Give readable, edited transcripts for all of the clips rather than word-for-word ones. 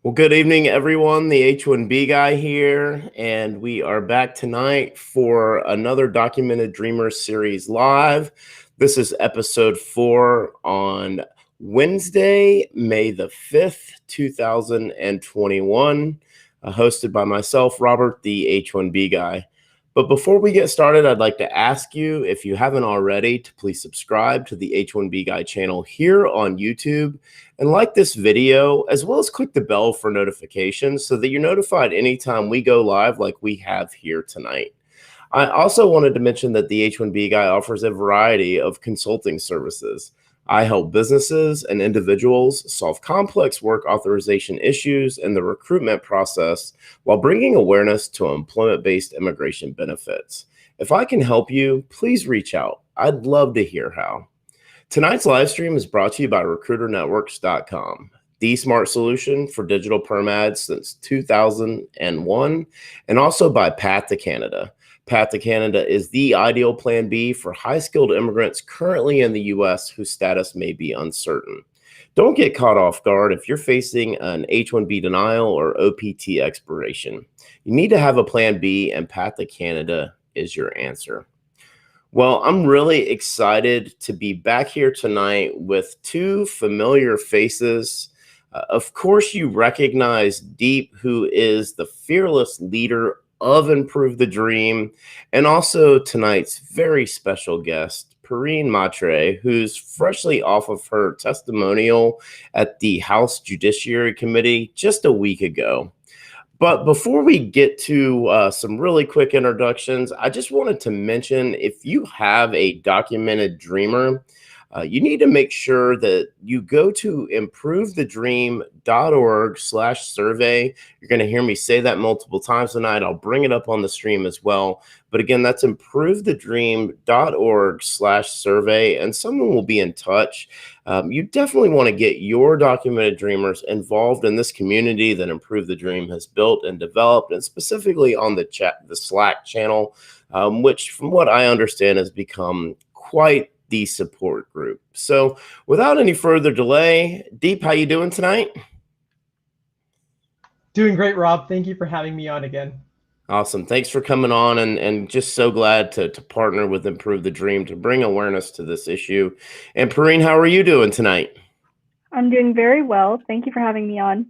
Well, good evening, everyone. The H1B Guy here, and we are back tonight for another Documented Dreamers series live. This is episode 4 on Wednesday, May the 5th, 2021, hosted by myself, Robert, the H1B Guy. But before we get started, I'd like to ask you, if you haven't already, to please subscribe to the H1B Guy channel here on YouTube and like this video, as well as click the bell for notifications so that you're notified anytime we go live like we have here tonight. I also wanted to mention that the H1B Guy offers a variety of consulting services. I help businesses and individuals solve complex work authorization issues in the recruitment process while bringing awareness to employment-based immigration benefits. If I can help you, please reach out. I'd love to hear how. Tonight's live stream is brought to you by RecruiterNetworks.com, the smart solution for digital perm ads since 2001, and also by Path to Canada. Path to Canada is the ideal plan B for high-skilled immigrants currently in the U.S. whose status may be uncertain. Don't get caught off guard if you're facing an H-1B denial or OPT expiration. You need to have a plan B, and Path to Canada is your answer. Well, I'm really excited to be back here tonight with two familiar faces. Of course, you recognize Deep, who is the fearless leader of Improve the Dream, and also tonight's very special guest, Perrine Matre, who's freshly off of her testimonial at the House Judiciary Committee just a week ago. But before we get to some really quick introductions, I just wanted to mention, if you have a documented dreamer, you need to make sure that you go to improvethedream.org/survey. You're going to hear me say that multiple times tonight. I'll bring it up on the stream as well. But again, that's improvethedream.org/survey, and someone will be in touch. You definitely want to get your documented dreamers involved in this community that Improve the Dream has built and developed, and specifically on the Slack channel, which from what I understand has become quite the support group. So without any further delay, Deep, how you doing tonight? Doing great, Rob. Thank you for having me on again. Awesome. Thanks for coming on, and just so glad to partner with Improve the Dream to bring awareness to this issue. And Perrine, how are you doing tonight? I'm doing very well. Thank you for having me on.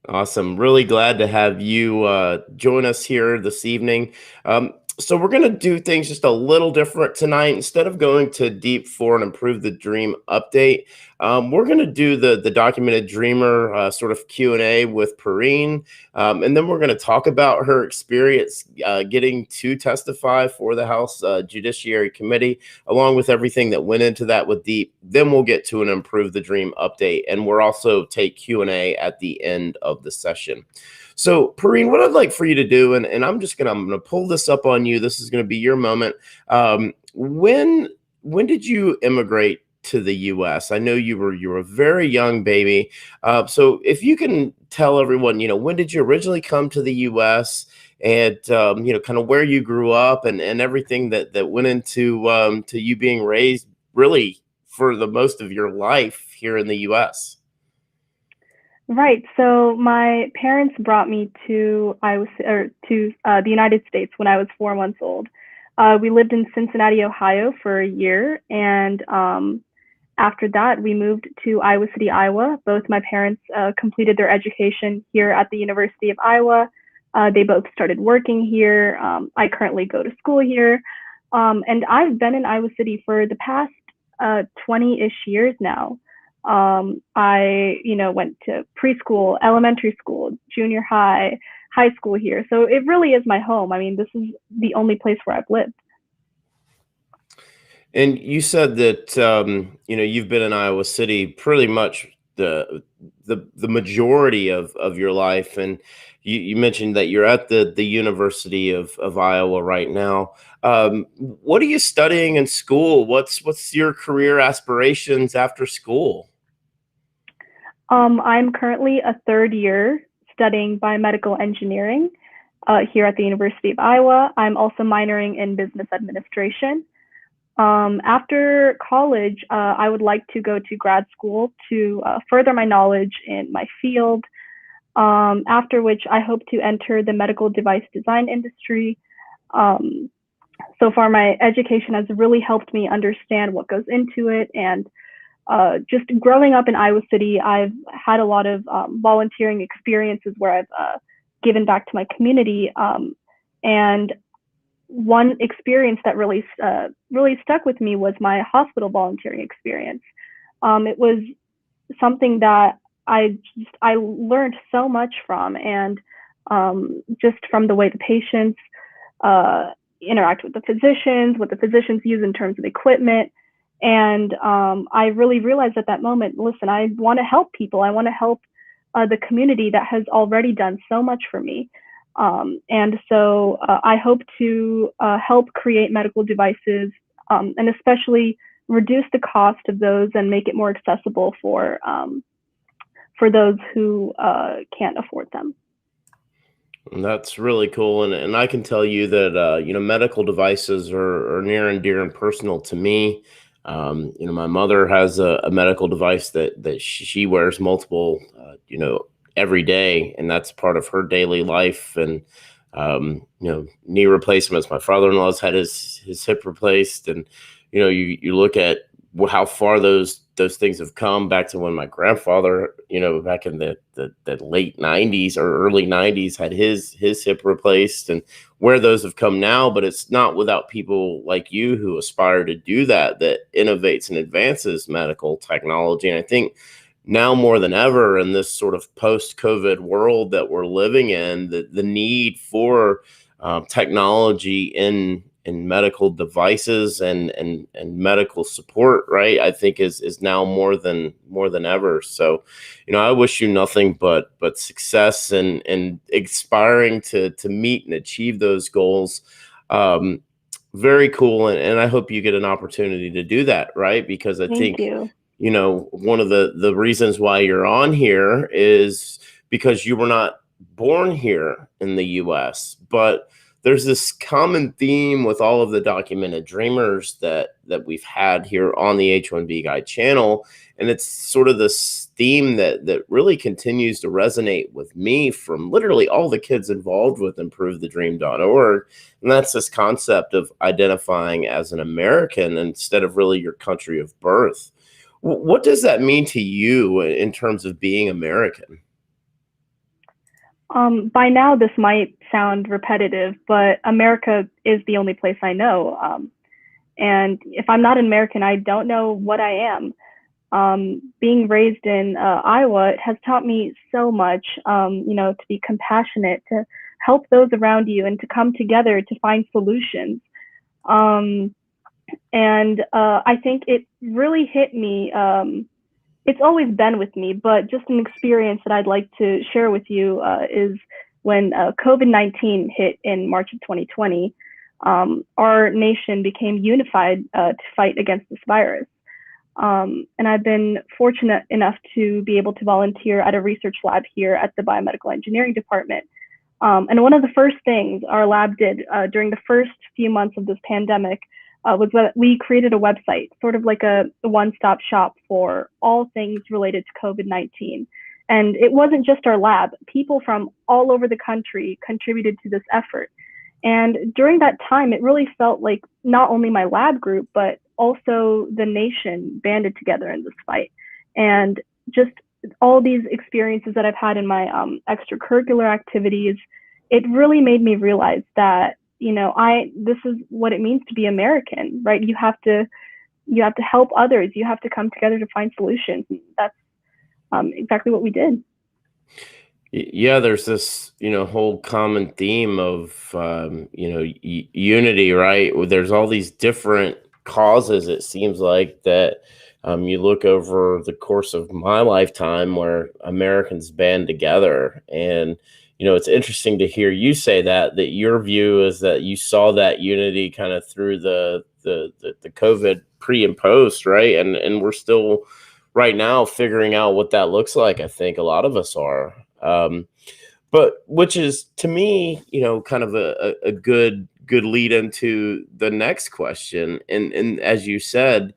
Awesome. Really glad to have you join us here this evening. So we're going to do things just a little different tonight. Instead of going to Deep for an Improve the Dream update, we're going to do the Documented Dreamer sort of Q&A with Perrine. And then we're going to talk about her experience getting to testify for the House Judiciary Committee, along with everything that went into that with Deep. Then we'll get to an Improve the Dream update. And we'll also take Q&A at the end of the session. So, Perrine, what I'd like for you to do, and I'm going to pull this up on you. This is going to be your moment. When did you immigrate to the U.S.? I know you were a very young baby. So, if you can tell everyone, when did you originally come to the U.S. and kind of where you grew up and everything that went into to you being raised really for the most of your life here in the U.S. Right. So my parents brought me to the United States when I was 4 months old. We lived in Cincinnati, Ohio for a year, and after that, we moved to Iowa City, Iowa. Both my parents completed their education here at the University of Iowa. They both started working here. I currently go to school here, and I've been in Iowa City for the past 20-ish years now. I, went to preschool, elementary school, junior high, high school here. So it really is my home. I mean, this is the only place where I've lived. And you said that, you've been in Iowa City pretty much the majority of your life. And you mentioned that you're at the University of Iowa right now. What are you studying in school? What's your career aspirations after school? I'm currently a third year studying biomedical engineering here at the University of Iowa. I'm also minoring in business administration. After college, I would like to go to grad school to further my knowledge in my field. after which I hope to enter the medical device design industry. So far, my education has really helped me understand what goes into it. And just growing up in Iowa City, I've had a lot of volunteering experiences where I've given back to my community. And one experience that really stuck with me was my hospital volunteering experience. It was something that I learned so much from, and just from the way the patients interact with the physicians, what the physicians use in terms of equipment. And I really realized at that moment, listen, I want to help people. I want to help the community that has already done so much for me. And so I hope to help create medical devices, and especially reduce the cost of those and make it more accessible for those who can't afford them. That's really cool. And I can tell you that, medical devices are near and dear and personal to me. My mother has a medical device that she wears multiple, every day, and that's part of her daily life. And, knee replacements. My father-in-law's had his hip replaced, and, you look at how far those things have come back to when my grandfather, back in the late 90s or early 90s had his hip replaced, and where those have come now. But it's not without people like you who aspire to do that innovates and advances medical technology. And I think now more than ever in this sort of post-COVID world that we're living in, the need for technology in medical devices and medical support, right, I think is now more than ever. So, I wish you nothing but success and aspiring to meet and achieve those goals. Very cool. And I hope you get an opportunity to do that, right? Because I think, one of the reasons why you're on here is because you were not born here in the US, but there's this common theme with all of the documented dreamers that we've had here on the H1B Guy channel. And it's sort of this theme that really continues to resonate with me from literally all the kids involved with Improvethedream.org. And that's this concept of identifying as an American instead of really your country of birth. What does that mean to you in terms of being American? By now, this might sound repetitive, but America is the only place I know. And if I'm not an American, I don't know what I am. Being raised in Iowa, it has taught me so much, to be compassionate, to help those around you, and to come together to find solutions. And I think it really hit me. It's always been with me, but just an experience that I'd like to share with you is when COVID-19 hit in March of 2020, our nation became unified to fight against this virus. And I've been fortunate enough to be able to volunteer at a research lab here at the biomedical engineering department. And one of the first things our lab did during the first few months of this pandemic was that we created a website, sort of like a one-stop shop for all things related to COVID-19. And it wasn't just our lab. People from all over the country contributed to this effort. And during that time, it really felt like not only my lab group, but also the nation banded together in this fight. And just all these experiences that I've had in my extracurricular activities, it really made me realize that this is what it means to be American, right? You have to help others. You have to come together to find solutions. That's exactly what we did. Yeah, there's this, whole common theme of, unity, right? There's all these different causes, it seems like, that you look over the course of my lifetime where Americans band together. And it's interesting to hear you say that your view is that you saw that unity kind of through the COVID pre and post, right? And we're still right now figuring out what that looks like. I think a lot of us are, but which is to me, kind of a good lead into the next question. And as you said,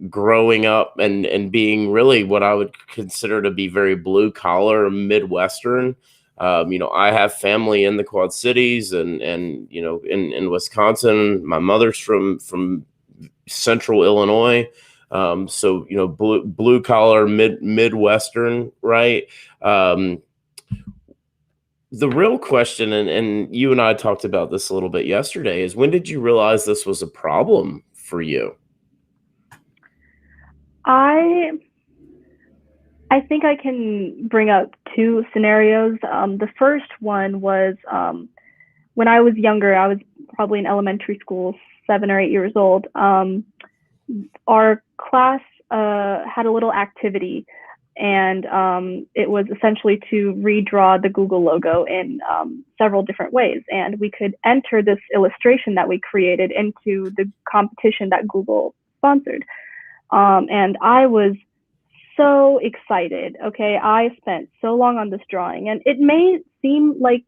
growing up and being really what I would consider to be very blue collar Midwestern. I have family in the Quad Cities and in Wisconsin. My mother's from Central Illinois. So blue collar Midwestern, right? The real question, and you and I talked about this a little bit yesterday, is when did you realize this was a problem for you? I think I can bring up two scenarios. The first one was when I was younger. I was probably in elementary school, 7 or 8 years old. Our class had a little activity, and it was essentially to redraw the Google logo in several different ways. And we could enter this illustration that we created into the competition that Google sponsored. And I was so excited. Okay, I spent so long on this drawing, and it may seem like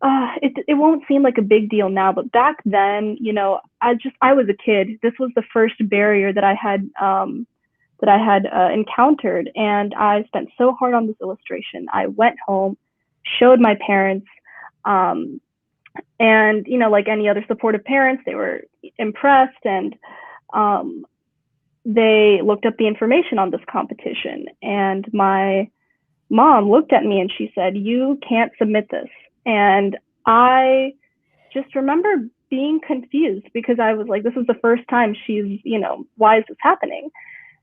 it won't seem like a big deal now, but back then, I was a kid. This was the first barrier that I had encountered, and I spent so hard on this illustration. I went home, showed my parents, and like any other supportive parents, they were impressed, and they looked up the information on this competition. And my mom looked at me and she said, "You can't submit this." And I just remember being confused because I was like, this is the first time she's, why is this happening?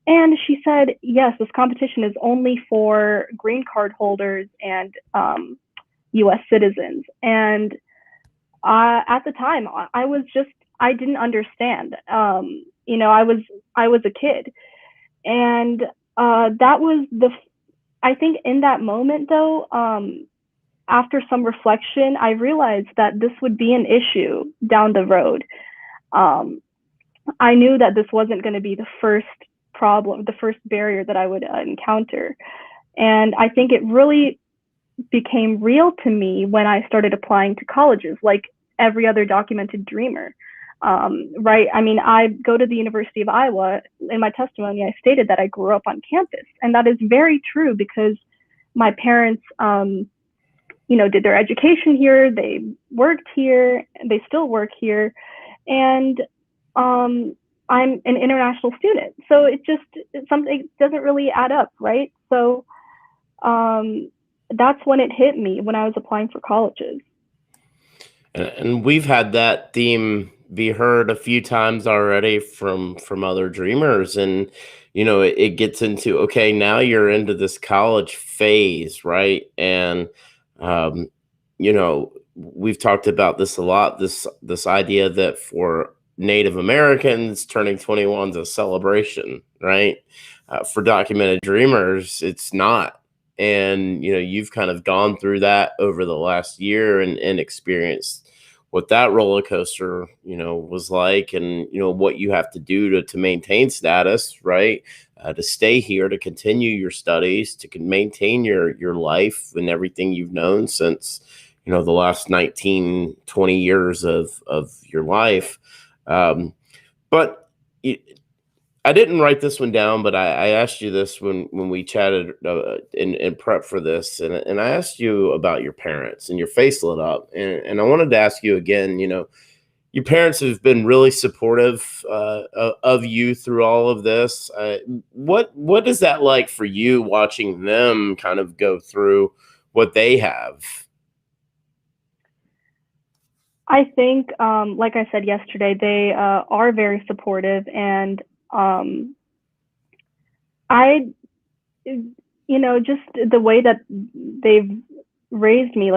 And she said, yes, this competition is only for green card holders and US citizens. And at the time, I didn't understand. I was a kid. And that was I think in that moment though, after some reflection, I realized that this would be an issue down the road. I knew that this wasn't going to be the first problem, the first barrier that I would encounter. And I think it really became real to me when I started applying to colleges, like every other documented dreamer. Right? I mean, I go to the University of Iowa. In my testimony, I stated that I grew up on campus. And that is very true because my parents, did their education here. They worked here. They still work here. And I'm an international student. So something doesn't really add up, right? So that's when it hit me when I was applying for colleges. And we've had that theme be heard a few times already from other dreamers, and it gets into, okay, now you're into this college phase, right? And we've talked about this a lot, this idea that for Native Americans, turning 21 is a celebration, right? For documented dreamers, it's not. And you've kind of gone through that over the last year and experienced what that roller coaster was like, and what you have to do to maintain status, right? To stay here, to continue your studies, to maintain your life and everything you've known since the last 19, 20 years of your life. But I didn't write this one down, but I asked you this when we chatted in prep for this, and I asked you about your parents, and your face lit up, and I wanted to ask you again. Your parents have been really supportive of you through all of this. What is that like for you, watching them kind of go through what they have? I think, like I said yesterday, they are very supportive, and just the way that they've raised me,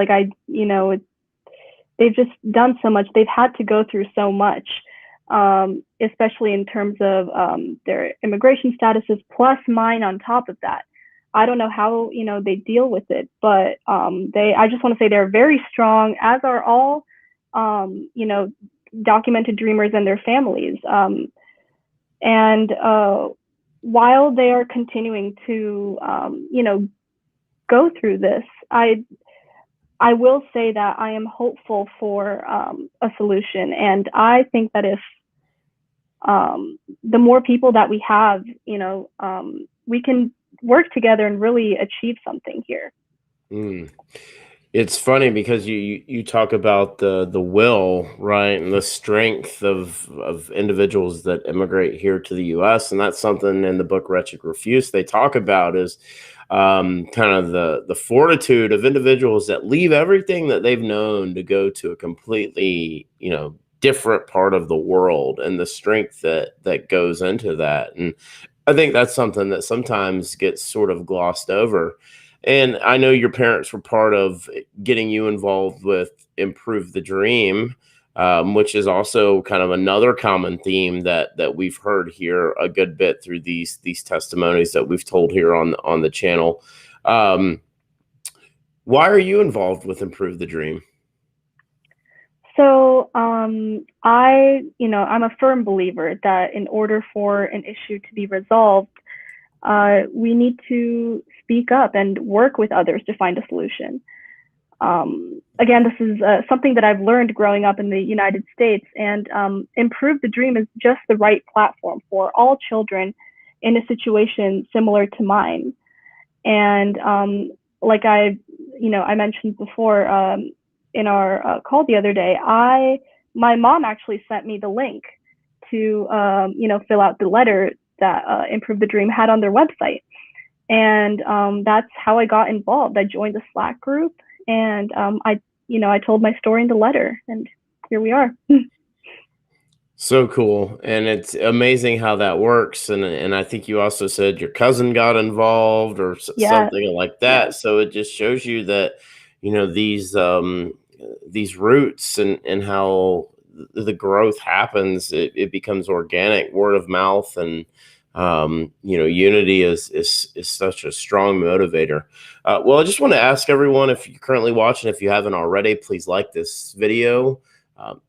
they've just done so much. They've had to go through so much, especially in terms of their immigration statuses, plus mine on top of that. I don't know how, they deal with it, but I just want to say they're very strong, as are all, documented dreamers and their families. And while they are continuing to, go through this, I will say that I am hopeful for a solution. And I think that if the more people that we have, we can work together and really achieve something here. It's funny because you talk about the will, right, and the strength of individuals that immigrate here to the U.S., and that's something in the book Wretched Refuse they talk about is kind of the fortitude of individuals that leave everything that they've known to go to a completely, different part of the world, and the strength that goes into that. And I think that's something that sometimes gets sort of glossed over. And I know your parents were part of getting you involved with Improve the Dream, which is also kind of another common theme that we've heard here a good bit through these testimonies that we've told here on the channel. Why are you involved with Improve the Dream? So I'm a firm believer that in order for an issue to be resolved, we need to speak up and work with others to find a solution. Again, this is something that I've learned growing up in the United States, and Improve the Dream is just the right platform for all children in a situation similar to mine. And like I mentioned before in our call the other day, my mom actually sent me the link to fill out the letter that Improve the Dream had on their website. And that's how I got involved. I joined the Slack group, and I told my story in the letter, and here we are. So cool. And it's amazing how that works. And I think you also said your cousin got involved or something like that. Yeah. So it just shows you that, these roots and how the growth happens, it becomes organic, word of mouth, and unity is such a strong motivator. Well, I just want to ask everyone, if you're currently watching, if you haven't already, please like this video.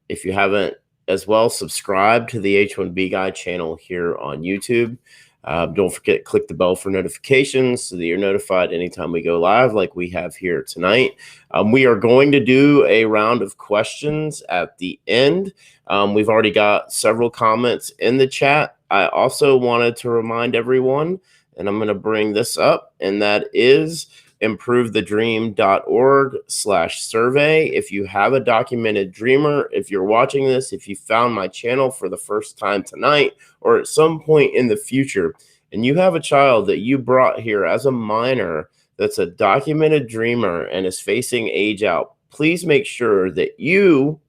If you haven't as well, subscribe to the H1B Guy channel here on YouTube. Don't forget, click the bell for notifications so that you're notified anytime we go live like we have here tonight. We are going to do a round of questions at the end. We've already got several comments in the chat. I also wanted to remind everyone, and I'm going to bring this up, and that is improvethedream.org/survey. If you have a documented dreamer, if you're watching this, if you found my channel for the first time tonight or at some point in the future, and you have a child that you brought here as a minor that's a documented dreamer and is facing age out, please make sure that you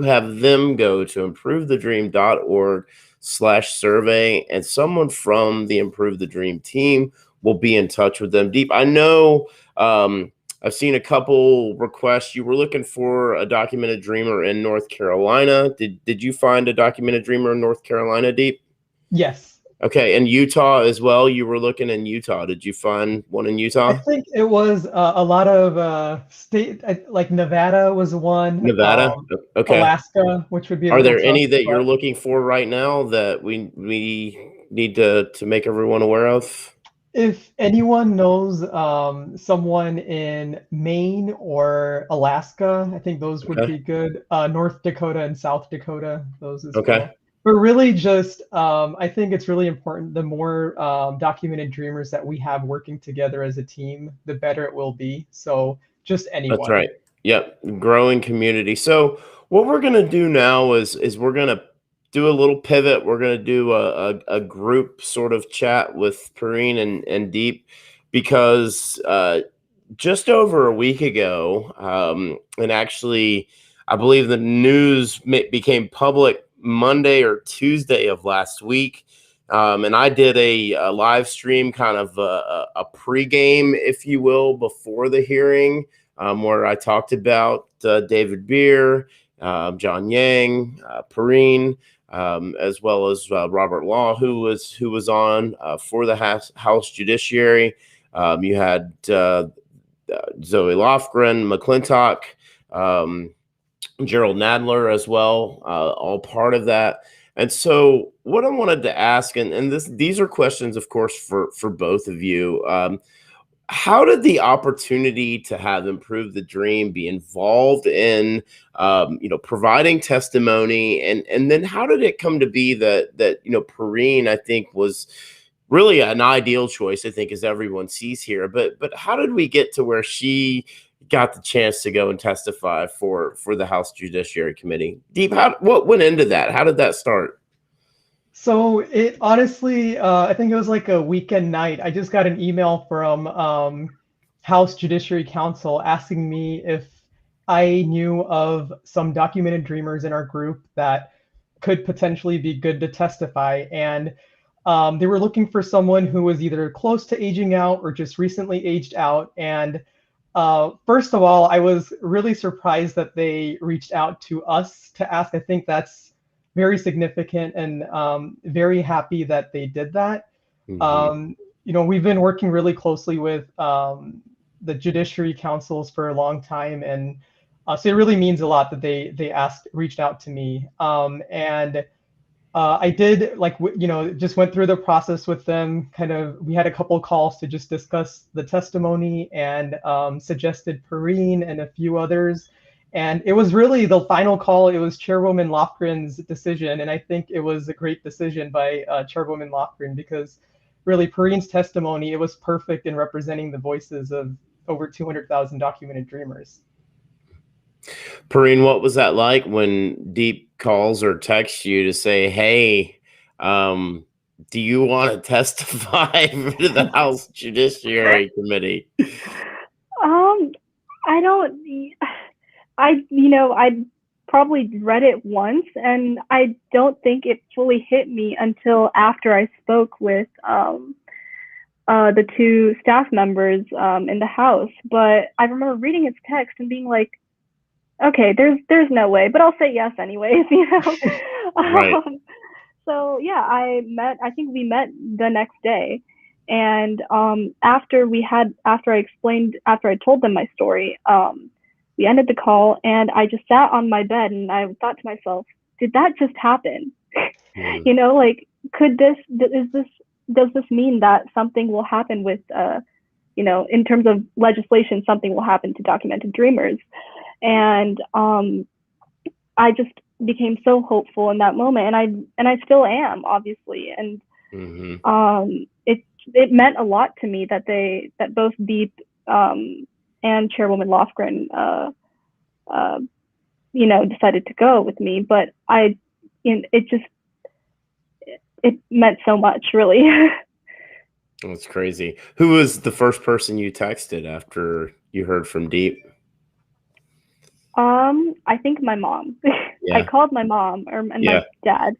have them go to improvethedream.org/survey, and someone from the Improve the Dream team will be in touch with them. Deep, I know I've seen a couple requests. You were looking for a documented dreamer in North Carolina. Did you find a documented dreamer in North Carolina, Deep? Yes. Okay, and Utah as well. You were looking in Utah. Did you find one in Utah? I think it was a lot of state, like Nevada was one. Nevada, okay. Alaska, which would be. Are there any that you're looking for right now that we need to make everyone aware of? If anyone knows someone in Maine or Alaska, I think those would be good. North Dakota and South Dakota, those as well. But really just, I think it's really important, the more documented dreamers that we have working together as a team, the better it will be. So just anyone. That's right. Yep. Growing community. So what we're going to do now is we're going to do a little pivot. We're going to do a group sort of chat with Perrine and Deep, because just over a week ago, and actually I believe the news became public Monday or Tuesday of last week, and I did a live stream, kind of a pregame, if you will, before the hearing, where I talked about David Beer, John Yang, Perrine, as well as Robert Law, who was on for the House Judiciary. You had Zoe Lofgren, McClintock, Gerald Nadler as well, all part of that. And so what I wanted to ask, and these are questions, of course, for both of you. how did the opportunity to have Improve the Dream be involved in, providing testimony, and then how did it come to be that Perrine, I think, was really an ideal choice, I think, as everyone sees here. But how did we get to where she got the chance to go and testify for the House Judiciary Committee? Deep, what went into that? How did that start? So it honestly, I think it was like a weekend night. I just got an email from House Judiciary Council asking me if I knew of some documented dreamers in our group that could potentially be good to testify. And they were looking for someone who was either close to aging out or just recently aged out. And first of all, I was really surprised that they reached out to us to ask. I think that's very significant, and very happy that they did that. We've been working really closely with the judiciary councils for a long time, and so it really means a lot that they reached out to me. And I did, just went through the process with them. We had a couple of calls to just discuss the testimony, and suggested Perrine and a few others. And it was really the final call. It was Chairwoman Lofgren's decision. And I think it was a great decision by Chairwoman Lofgren, because really Perrine's testimony, it was perfect in representing the voices of over 200,000 documented dreamers. Perrine, what was that like when Deep calls or texts you to say, hey, do you want to testify to the House Judiciary Committee? I probably read it once, and I don't think it fully hit me until after I spoke with the two staff members in the House. But I remember reading his text and being like, okay, there's no way, but I'll say yes anyways, Right. So yeah, I think we met the next day. And after I told them my story, we ended the call, and I just sat on my bed and I thought to myself, did that just happen? Does this mean that something will happen with, in terms of legislation, something will happen to documented dreamers? And I just became so hopeful in that moment, and I still am, obviously. And it meant a lot to me that both Deep and Chairwoman Lofgren, decided to go with me. But it meant so much, really. That's crazy. Who was the first person you texted after you heard from Deep? I think my mom. Yeah. I called my mom and my dad,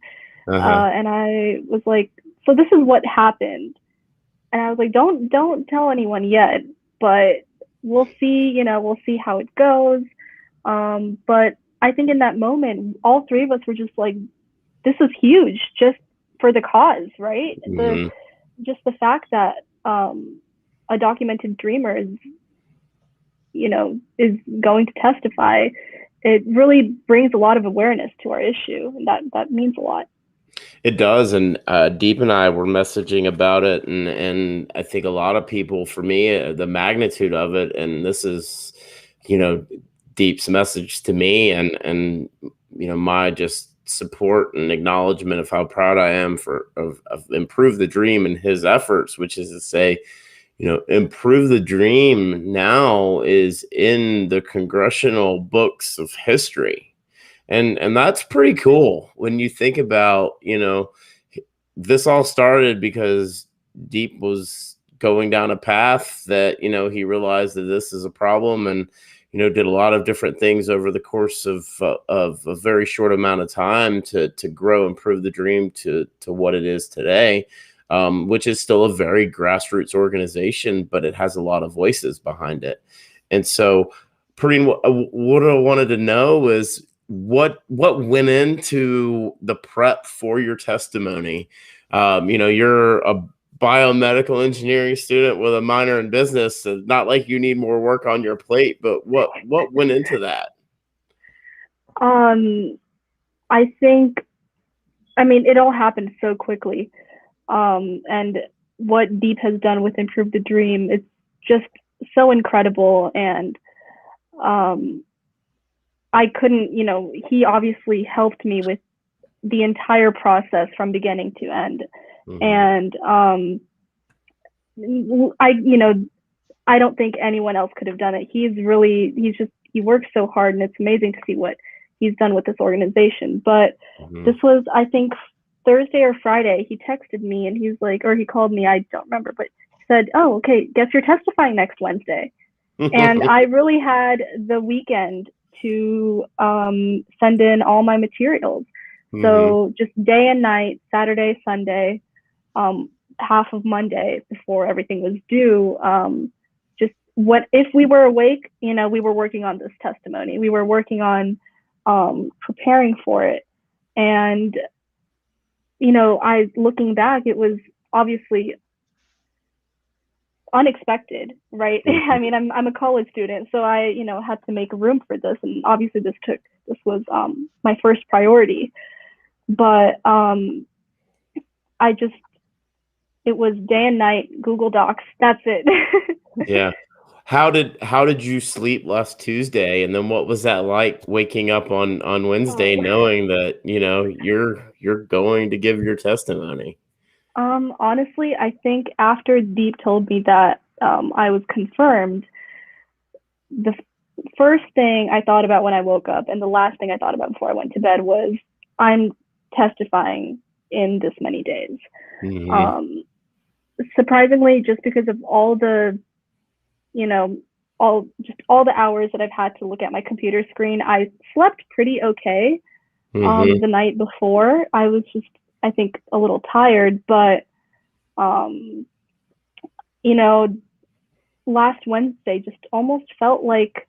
and I was like, "So this is what happened," and I was like, "Don't tell anyone yet, but we'll see. We'll see how it goes." But I think in that moment, all three of us were just like, "This is huge, just for the cause, right?" Just the fact that a documented dreamer is going to testify, it really brings a lot of awareness to our issue, and that means a lot. It does. And Deep and I were messaging about it, and I think a lot of people, for me, the magnitude of it, and this is, Deep's message to me, and my just support and acknowledgement of how proud I am of Improve the Dream and his efforts, which is to say, Improve the Dream now is in the congressional books of history. And that's pretty cool when you think about, this all started because Deep was going down a path that, he realized that this is a problem, and, did a lot of different things over the course of a very short amount of time to grow Improve the Dream to what it is today. Which is still a very grassroots organization, but it has a lot of voices behind it. And so, Perrine, what I wanted to know is what went into the prep for your testimony. You're a biomedical engineering student with a minor in business, so not like you need more work on your plate, but what went into that? I think, it all happened so quickly. And what Deep has done with Improve the Dream, it's just so incredible. And I couldn't, he obviously helped me with the entire process from beginning to end. And I don't think anyone else could have done it. He works so hard, and it's amazing to see what he's done with this organization. But this was, I think, Thursday or Friday. He texted me and he's like, or he called me, I don't remember, but he said, "Oh, okay, guess you're testifying next Wednesday." And I really had the weekend to send in all my materials. So just day and night, Saturday, Sunday, half of Monday before everything was due. Just what if we were awake, we were working on this testimony. We were working on preparing for it. And, looking back, it was obviously unexpected, right? I mean, I'm a college student, so I, had to make room for this. And obviously this was my first priority. But it was day and night, Google Docs. That's it. Yeah. How did you sleep last Tuesday? And then what was that like waking up on Wednesday knowing that, you're going to give your testimony? Honestly, I think after Deep told me that I was confirmed, the first thing I thought about when I woke up and the last thing I thought about before I went to bed was, I'm testifying in this many days. Surprisingly, just because of all the, all the hours that I've had to look at my computer screen, I slept pretty okay. The night before, I was just, I think, a little tired, but last Wednesday just almost felt like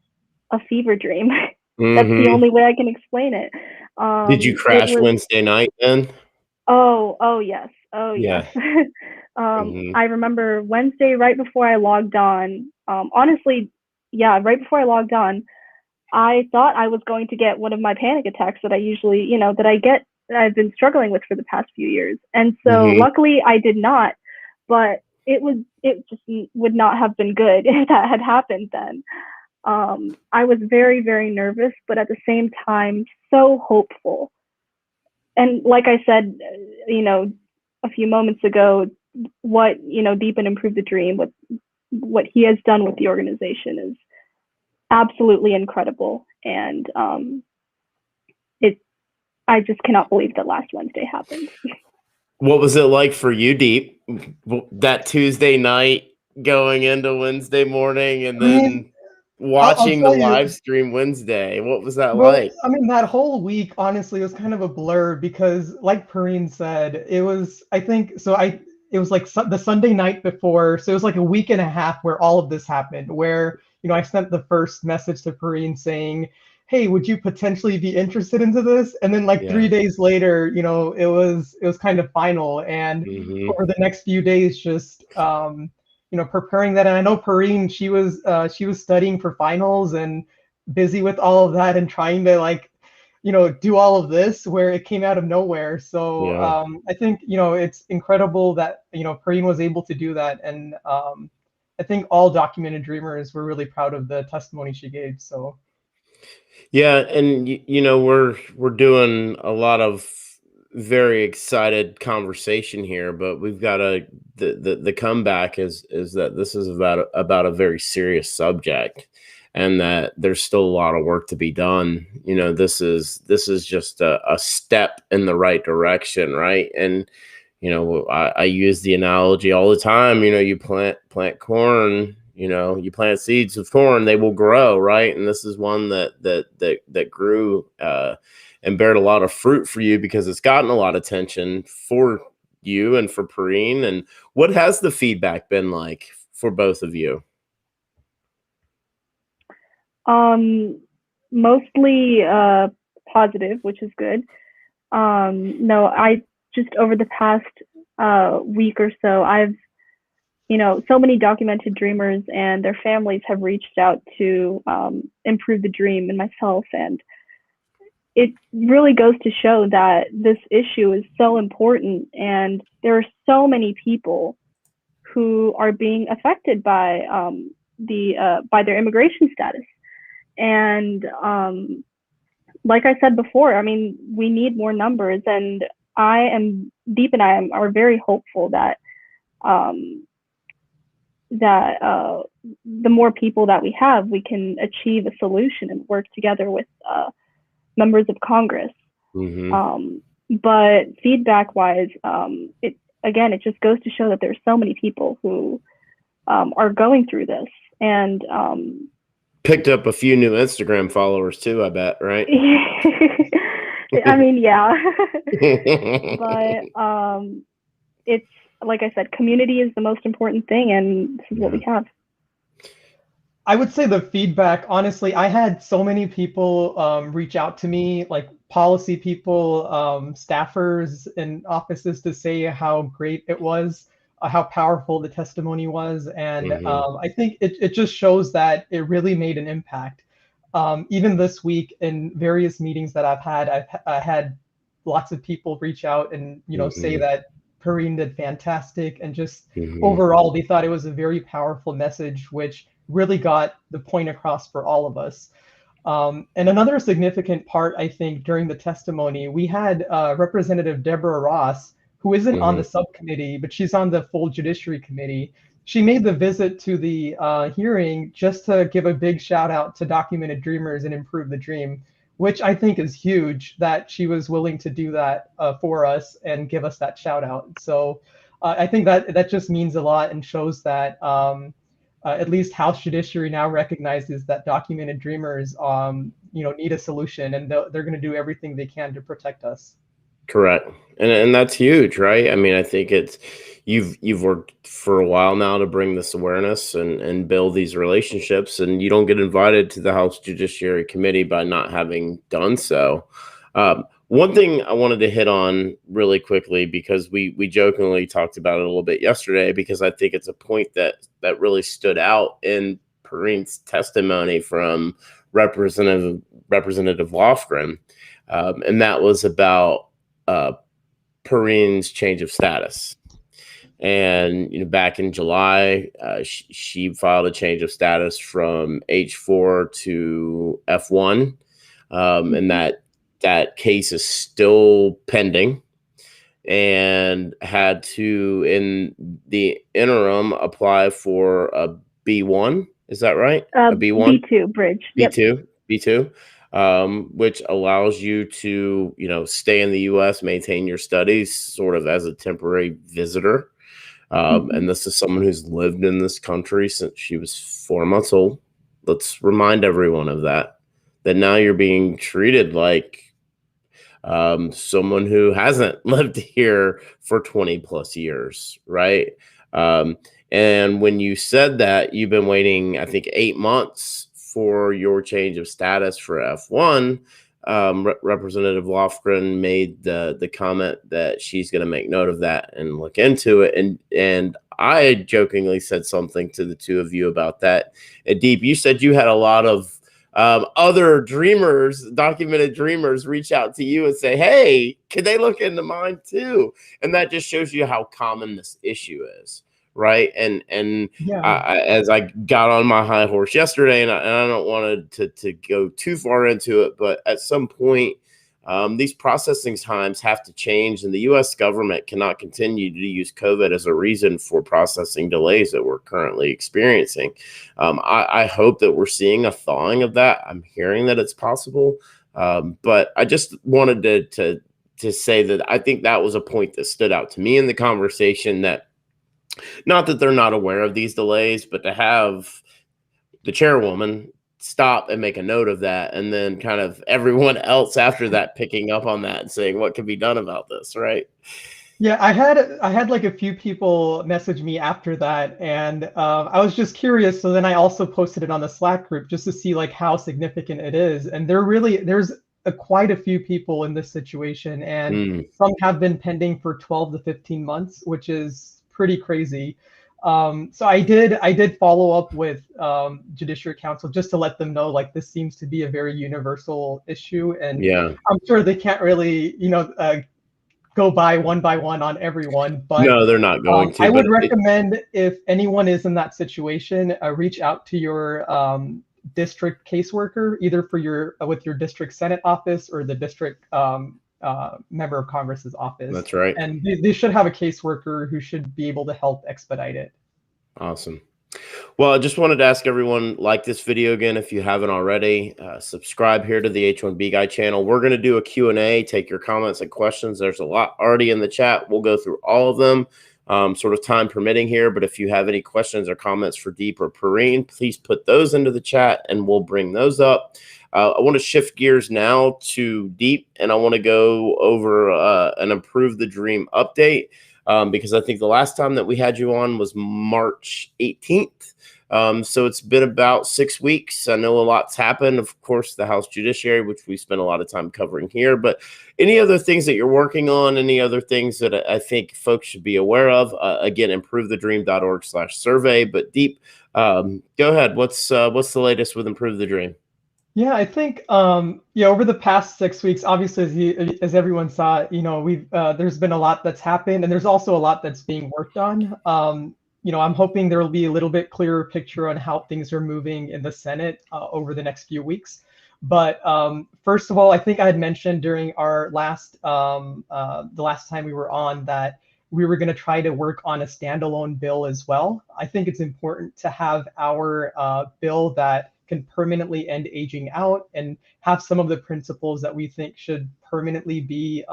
a fever dream. That's the only way I can explain it. Did you crash Wednesday night then? Oh yes. Yes. I remember Wednesday right before I logged on. Honestly, right before I logged on, I thought I was going to get one of my panic attacks that I usually, that I've been struggling with for the past few years. And so luckily I did not, but it just would not have been good if that had happened then. I was very, very nervous, but at the same time, so hopeful. And like I said, a few moments ago, what, Deep and Improve the Dream, what he has done with the organization is absolutely incredible. And I just cannot believe that last Wednesday happened. What was it like for you, Deep, that Tuesday night going into Wednesday morning and then watching the live stream Wednesday? What was that like? I mean, that whole week, honestly, was kind of a blur because, like Perrine said, it was, I think, it was like the Sunday night before. So it was like a week and a half where all of this happened, where, I sent the first message to Perrine saying, "Hey, would you potentially be interested into this?" And then 3 days later, it was kind of final. And over the next few days, just, preparing that. And I know Perrine, she was studying for finals and busy with all of that and trying to do all of this where it came out of nowhere. So I think, it's incredible that, Perrine was able to do that. And I think all documented dreamers were really proud of the testimony she gave. So. Yeah. And, we're doing a lot of very excited conversation here, but we've got the comeback is that this is about a very serious subject, and that there's still a lot of work to be done. This is just a step in the right direction, right? And I use the analogy all the time. You plant corn. You plant seeds of corn, they will grow, right? And this is one that grew and bared a lot of fruit for you because it's gotten a lot of attention for you and for Perrine. And what has the feedback been like for both of you? Mostly positive, which is good. No, I just over the past week or so, I've so many documented dreamers and their families have reached out to Improve the Dream and myself, and it really goes to show that this issue is so important, and there are so many people who are being affected by their immigration status. And like I said before, I mean, we need more numbers, and Deep and I are very hopeful that the more people that we have, we can achieve a solution and work together with members of Congress. But feedback-wise, it just goes to show that there's so many people who are going through this, and picked up a few new Instagram followers too, I bet, right? I mean, yeah. But it's, like I said, community is the most important thing, and this is what we have. I would say the feedback, honestly, I had so many people reach out to me, like policy people, staffers in offices, to say how great it was, how powerful the testimony was. And I think it just shows that it really made an impact. Even this week in various meetings that I've had, I had lots of people reach out and, say that Perrine did fantastic, and just overall they thought it was a very powerful message, which really got the point across for all of us. And another significant part, I think, during the testimony, we had Representative Deborah Ross, who isn't on the subcommittee, but she's on the full Judiciary Committee. She made the visit to the hearing just to give a big shout out to documented dreamers and Improve the Dream, which I think is huge that she was willing to do that for us and give us that shout out. So I think that just means a lot and shows that at least House Judiciary now recognizes that documented dreamers need a solution, and they're going to do everything they can to protect us. Correct. And that's huge, right? I mean, I think it's you've worked for a while now to bring this awareness and build these relationships, and you don't get invited to the House Judiciary Committee by not having done so. One thing I wanted to hit on really quickly, because we jokingly talked about it a little bit yesterday, because I think it's a point that really stood out in Perrine's testimony from Representative Lofgren, and that was about Perrine's change of status. And back in July, she filed a change of status from H4 to F1, and that case is still pending, and had to, in the interim, apply for a B1. Is that right? A B1? B2 bridge. B2, which allows you to, stay in the U.S., maintain your studies sort of as a temporary visitor. And this is someone who's lived in this country since she was 4 months old. Let's remind everyone of that now you're being treated like someone who hasn't lived here for 20 plus years, right? And when you said that, you've been waiting, I think, 8 months for your change of status for F1. Representative Lofgren made the comment that she's going to make note of that and look into it. And I jokingly said something to the two of you about that. And Deep, you said you had a lot of other dreamers, documented dreamers, reach out to you and say, hey, can they look into mine too? And that just shows you how common this issue is, right? And as I got on my high horse yesterday, and I don't want to go too far into it, but at some point, these processing times have to change, and the U.S. government cannot continue to use COVID as a reason for processing delays that we're currently experiencing. I hope that we're seeing a thawing of that. I'm hearing that it's possible, but I just wanted to say that I think that was a point that stood out to me in the conversation, that not that they're not aware of these delays, but to have the chairwoman stop and make a note of that, and then kind of everyone else after that picking up on that and saying what can be done about this, right? Yeah, I had like a few people message me after that, and I was just curious. So then I also posted it on the Slack group just to see like how significant it is. And there's quite a few people in this situation, and some have been pending for 12 to 15 months, which is pretty crazy. So I did follow up with Judiciary Council just to let them know, like, this seems to be a very universal issue, and I'm sure they can't really, go by one on everyone, but no, they're not going to. I would recommend if anyone is in that situation, reach out to your district caseworker, either for your with your district Senate office or the district member of Congress's office. That's right. And they should have a caseworker who should be able to help expedite it. Awesome. Well, I just wanted to ask everyone, like this video again if you haven't already. Subscribe here to the H1B Guy channel. We're going to do a Q&A, take your comments and questions. There's a lot already in the chat. We'll go through all of them, sort of time permitting here. But if you have any questions or comments for Deep or Perrine, please put those into the chat and we'll bring those up. I want to shift gears now to Deep, and I want to go over an Improvethedream update. Because I think the last time that we had you on was March 18th. So it's been about 6 weeks. I know a lot's happened. Of course, the House Judiciary, which we spent a lot of time covering here. But any other things that you're working on, any other things that I think folks should be aware of? Again, improvethedream.org/survey. But Deep, go ahead. What's the latest with Improve the Dream? Yeah, I think over the past 6 weeks, obviously, as everyone saw, we've there's been a lot that's happened, and there's also a lot that's being worked on. I'm hoping there will be a little bit clearer picture on how things are moving in the Senate over the next few weeks. But first of all, I think I had mentioned during our last the last time we were on that we were going to try to work on a standalone bill as well. I think it's important to have our bill that can permanently end aging out and have some of the principles that we think should permanently be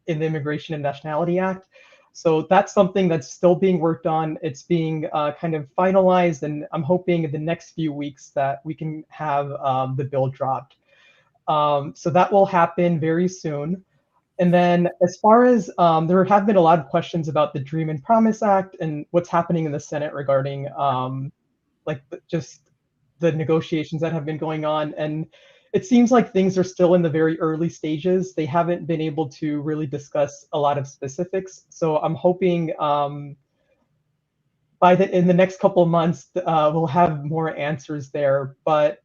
in the Immigration and Nationality Act. So that's something that's still being worked on. It's being kind of finalized, and I'm hoping in the next few weeks that we can have the bill dropped. So that will happen very soon. And then as far as there have been a lot of questions about the Dream and Promise Act and what's happening in the Senate regarding just the negotiations that have been going on. And it seems like things are still in the very early stages. They haven't been able to really discuss a lot of specifics. So I'm hoping in the next couple of months, we'll have more answers there. But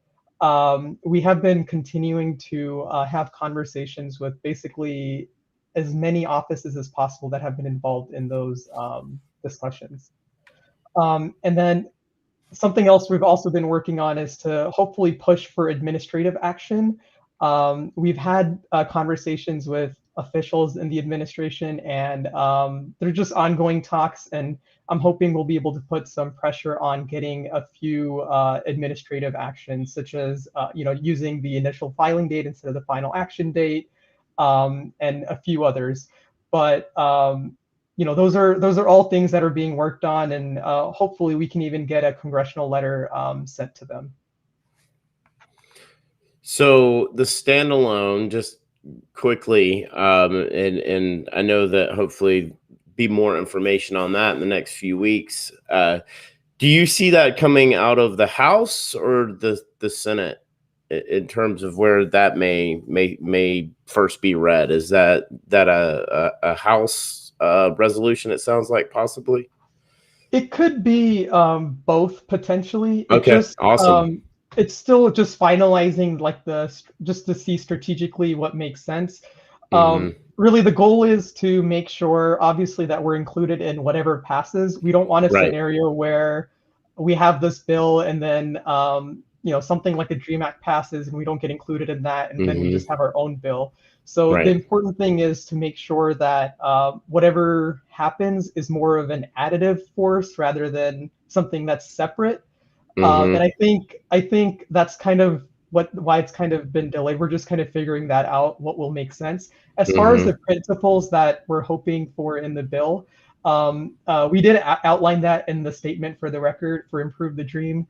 we have been continuing to have conversations with basically as many offices as possible that have been involved in those discussions. And then something else we've also been working on is to hopefully push for administrative action. We've had conversations with officials in the administration, and they're just ongoing talks. And I'm hoping we'll be able to put some pressure on getting a few administrative actions, such as using the initial filing date instead of the final action date, and a few others. But those are all things that are being worked on, and hopefully we can even get a congressional letter sent to them. So the standalone, just quickly, and I know that hopefully be more information on that in the next few weeks. Do you see that coming out of the House or the Senate in terms of where that may first be read? Is that a House resolution, it sounds like, possibly? It could be both potentially. Okay, awesome. It's still just finalizing just to see strategically what makes sense. Really, the goal is to make sure, obviously, that we're included in whatever passes. We don't want a scenario where we have this bill and then something like the Dream Act passes and we don't get included in that, and then we just have our own bill. So the important thing is to make sure that whatever happens is more of an additive force rather than something that's separate. And I think that's kind of why it's kind of been delayed. We're just kind of figuring that out, what will make sense. As far as the principles that we're hoping for in the bill, we did outline that in the statement for the record for Improve the Dream.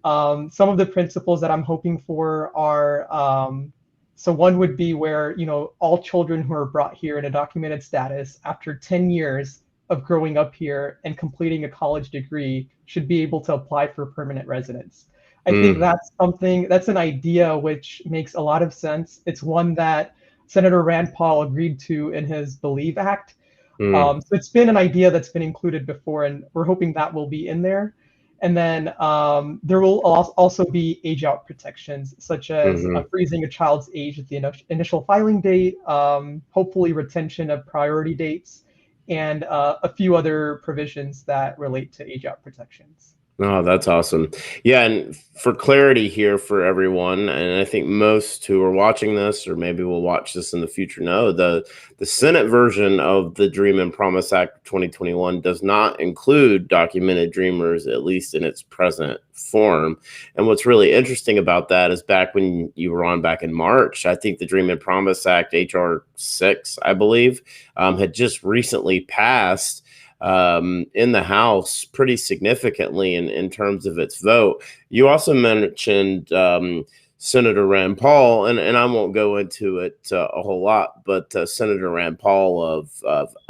Some of the principles that I'm hoping for are, so one would be where, all children who are brought here in a documented status after 10 years of growing up here and completing a college degree should be able to apply for permanent residence. I think that's an idea which makes a lot of sense. It's one that Senator Rand Paul agreed to in his Believe Act. So it's been an idea that's been included before, and we're hoping that will be in there. And then there will also be age-out protections, such as freezing a child's age at the initial filing date, hopefully retention of priority dates, and a few other provisions that relate to age-out protections. Oh, that's awesome. Yeah, and for clarity here for everyone, and I think most who are watching this, or maybe will watch this in the future, know the Senate version of the Dream and Promise Act of 2021 does not include documented dreamers, at least in its present form. And what's really interesting about that is back when you were on back in March, I think the Dream and Promise Act, HR 6, I believe, had just recently passed in the House pretty significantly in terms of its vote. You also mentioned Senator Rand Paul, and I won't go into it a whole lot, but Senator Rand Paul of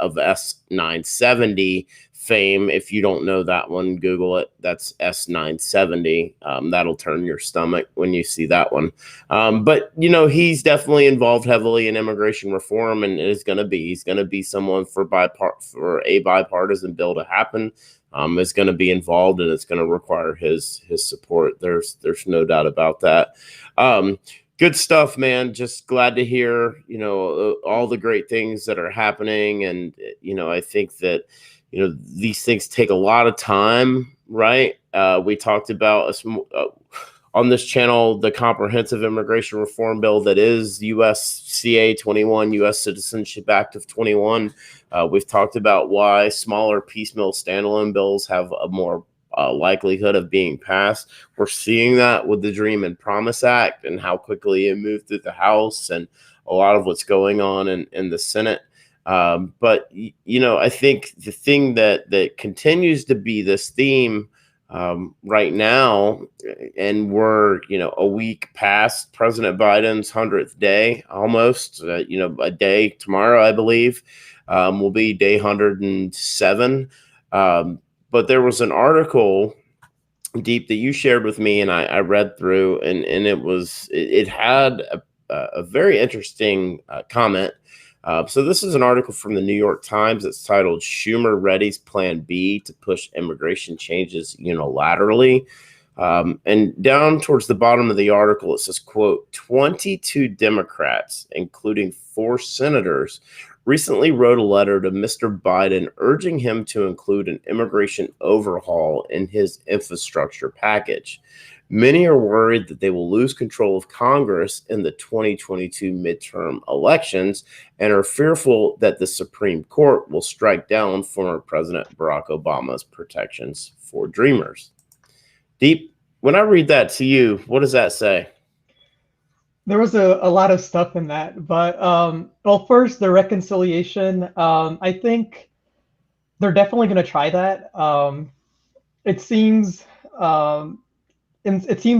S970 fame. If you don't know that one, Google it. That's S970. That'll turn your stomach when you see that one. But you know, he's definitely involved heavily in immigration reform, and he's going to be someone for a bipartisan bill to happen. Is going to be involved, and it's going to require his support. There's no doubt about that. Good stuff, man. Just glad to hear, you know, all the great things that are happening. And, you know, I think that, you know, these things take a lot of time, right? We talked about on this channel the comprehensive immigration reform bill that is USCA 21, U.S. Citizenship Act of 21. We've talked about why smaller piecemeal standalone bills have a more likelihood of being passed. We're seeing that with the Dream and Promise Act and how quickly it moved through the House and a lot of what's going on in the Senate. But, you know, I think the thing that continues to be this theme right now, and we're, you know, a week past President Biden's 100th day, almost, you know, a day tomorrow, I believe, will be day 107. But there was an article, Deep, that you shared with me, and I read through, and it had a very interesting comment. So this is an article from the New York Times. It's titled "Schumer Readies Plan B to Push Immigration Changes Unilaterally." And down towards the bottom of the article, it says, quote, 22 Democrats, including 4 senators, recently wrote a letter to Mr. Biden urging him to include an immigration overhaul in his infrastructure package. Many are worried that they will lose control of Congress in the 2022 midterm elections and are fearful that the Supreme Court will strike down former President Barack Obama's protections for Dreamers. Deep, when I read that to you, what does that say? There was a lot of stuff in that, but well, first, the reconciliation. I think they're definitely going to try that. It seems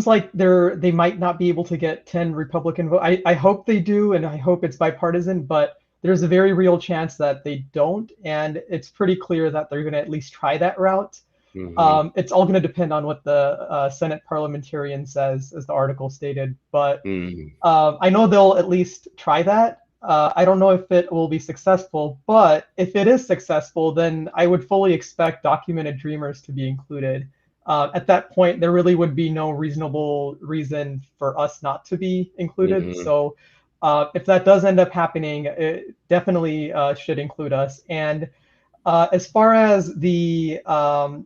like they might not be able to get 10 Republican votes. I hope they do, and I hope it's bipartisan, but there's a very real chance that they don't, and it's pretty clear that they're going to at least try that route. Mm-hmm. It's all going to depend on what the Senate parliamentarian says, as the article stated, but I know they'll at least try that. I don't know if it will be successful, but if it is successful, then I would fully expect documented dreamers to be included. At that point, there really would be no reasonable reason for us not to be included. Mm-hmm. So if that does end up happening, it definitely should include us. And as far as the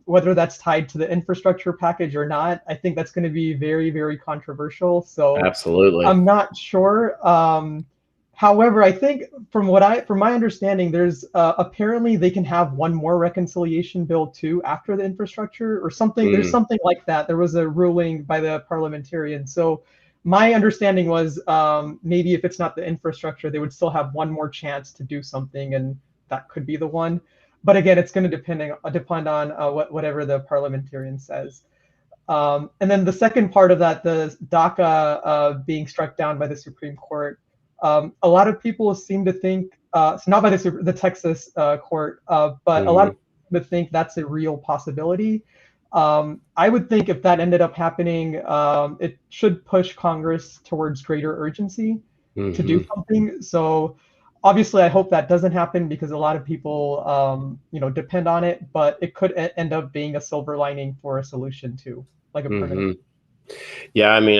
whether that's tied to the infrastructure package or not, I think that's going to be very, very controversial. So absolutely, I'm not sure. However, I think from my understanding, there's apparently they can have one more reconciliation bill too after the infrastructure or something. There's something like that. There was a ruling by the parliamentarian. So my understanding was maybe if it's not the infrastructure, they would still have one more chance to do something, and that could be the one. But again, it's going to depend on whatever the parliamentarian says. And then the second part of that, the DACA being struck down by the Supreme Court. A lot of people seem to think, it's not by the Texas court, but a lot of people think that's a real possibility. I would think if that ended up happening, it should push Congress towards greater urgency to do something. So obviously, I hope that doesn't happen because a lot of people, depend on it. But it could end up being a silver lining for a solution too, like a permanent. Yeah, I mean,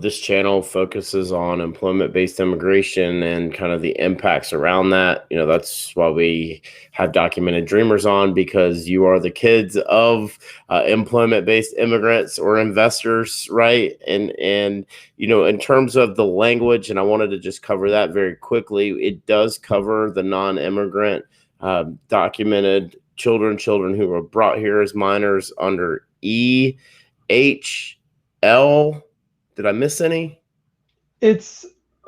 this channel focuses on employment-based immigration and kind of the impacts around that. That's why we have Documented Dreamers on, because you are the kids of employment-based immigrants or investors, right? And in terms of the language, and I wanted to just cover that very quickly, it does cover the non-immigrant documented children who were brought here as minors under EHL. Did I miss any? It's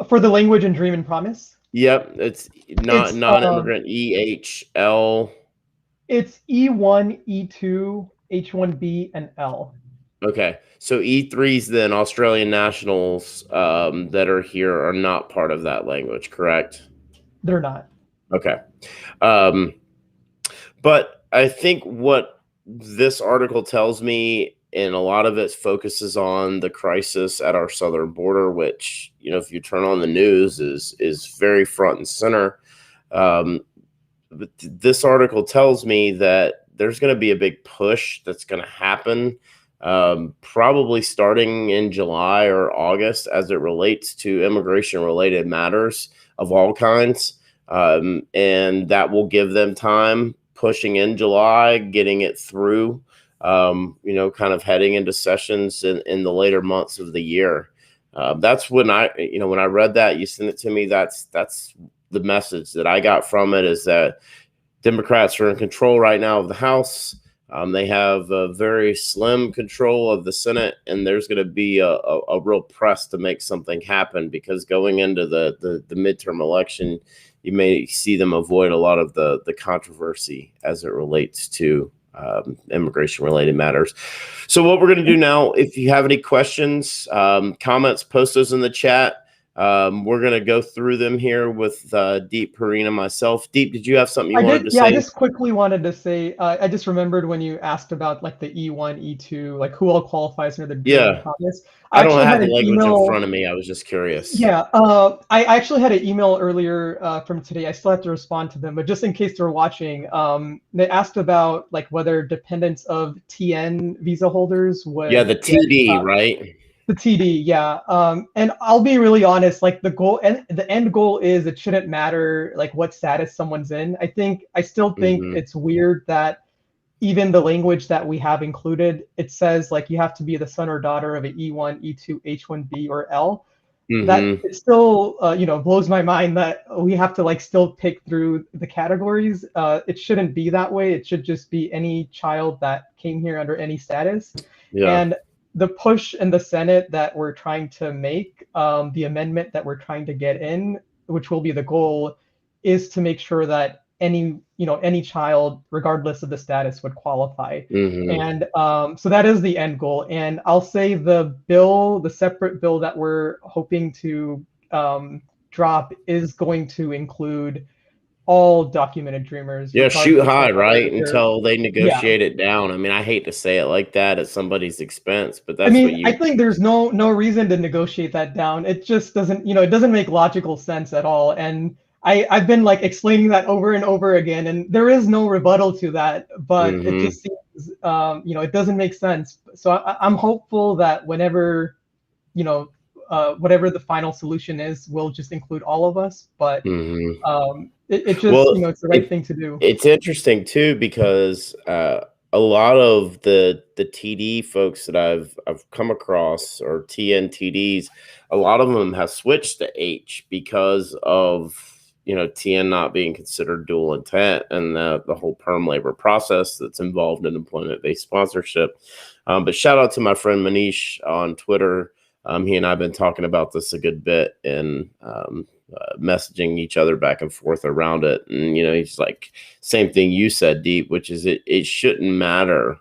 for the language and dream and promise. Yep, it's not non-immigrant EHL. It's E1, E2, H1B, and L. Okay, so E3s then Australian nationals that are here are not part of that language, correct? They're not. Okay, but I think what this article tells me, and a lot of it focuses on the crisis at our southern border, which, if you turn on the news, is very front and center. But this article tells me that there's going to be a big push that's going to happen, probably starting in July or August, as it relates to immigration-related matters of all kinds. And that will give them time, pushing in July, getting it through, kind of heading into sessions in the later months of the year. That's when when I read that, you sent it to me, that's the message that I got from it, is that Democrats are in control right now of the House. They have a very slim control of the Senate, and there's going to be a real press to make something happen, because going into the midterm election, you may see them avoid a lot of the controversy as it relates to immigration related matters. So what we're going to do now, if you have any questions, comments, post those in the chat. We're going to go through them here with Deep, Perrine, and myself. Deep, did you have something you wanted to say? Yeah, I just quickly wanted to say, I just remembered when you asked about like the E1, E2, like who all qualifies under the dream promise. I don't have the language in front of me. I was just curious. Yeah, I actually had an email earlier from today. I still have to respond to them, but just in case they're watching, they asked about like whether dependents of TN visa holders would. Yeah, the TD, right? The TD, yeah. And I'll be really honest, like the end goal is it shouldn't matter like what status someone's in. I still think it's weird that even the language that we have included, it says like you have to be the son or daughter of an E1, E2, H1B, or L. That it still blows my mind that we have to like still pick through the categories. It shouldn't be that way. It should just be any child that came here under any status. Yeah. And the push in the Senate that we're trying to make, the amendment that we're trying to get in, which will be the goal, is to make sure that any child, regardless of the status, would qualify. And so that is the end goal. And I'll say the separate bill that we're hoping to drop is going to include all documented dreamers. Yeah, shoot high, right? Until they negotiate it down. I mean, I hate to say it like that at somebody's expense, but that's I think there's no reason to negotiate that down. It just doesn't, it doesn't make logical sense at all. And I've been like explaining that over and over again, and there is no rebuttal to that, but it just seems, it doesn't make sense. So I'm hopeful that whenever, whatever the final solution is, will just include all of us. But it just, it's the right thing to do. It's interesting too, because a lot of the TD folks that I've come across, or TNTDs, a lot of them have switched to H because of TN not being considered dual intent, and the whole perm labor process that's involved in employment-based sponsorship. But shout out to my friend Manish on Twitter. He and I have been talking about this a good bit, and messaging each other back and forth around it. And, he's like, same thing you said, Deep, which is it shouldn't matter,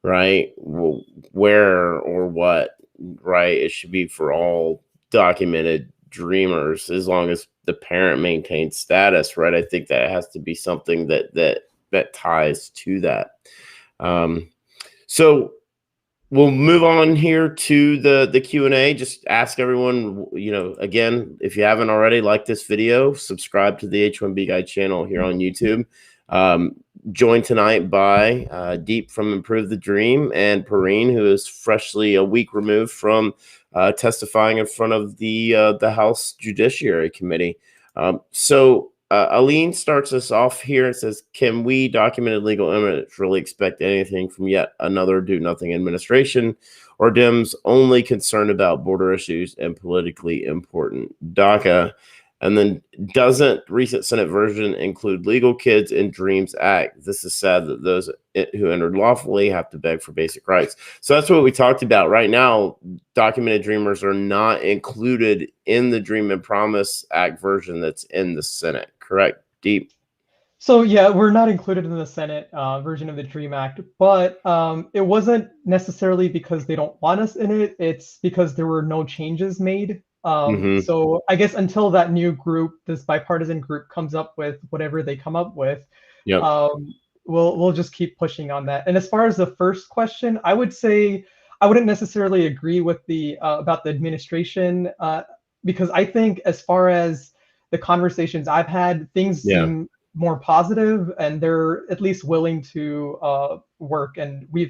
right? Where or what, right? It should be for all documented dreamers, as long as the parent maintains status, right? I think that has to be something that ties to that. So we'll move on here to the Q&A. Just ask everyone, again, if you haven't already, like this video, subscribe to the H1B Guy channel here on YouTube. Joined tonight by Deep from Improve the Dream and Perrine, who is freshly a week removed from testifying in front of the House Judiciary Committee. So Aline starts us off here and says, can we documented legal immigrants really expect anything from yet another do-nothing administration, or Dems only concerned about border issues and politically important DACA? And then, doesn't recent Senate version include legal kids in DREAMS Act? This is sad that those who entered lawfully have to beg for basic rights. So that's what we talked about. Right now, documented dreamers are not included in the Dream and Promise Act version that's in the Senate, correct, Deep? So yeah, we're not included in the Senate version of the DREAM Act, but it wasn't necessarily because they don't want us in it. It's because there were no changes made. So I guess until that new group, this bipartisan group, comes up with whatever they come up with, we'll just keep pushing on that. And as far as the first question, I would say I wouldn't necessarily agree with the about the administration, because I think as far as the conversations I've had, things seem more positive, and they're at least willing to work. And we've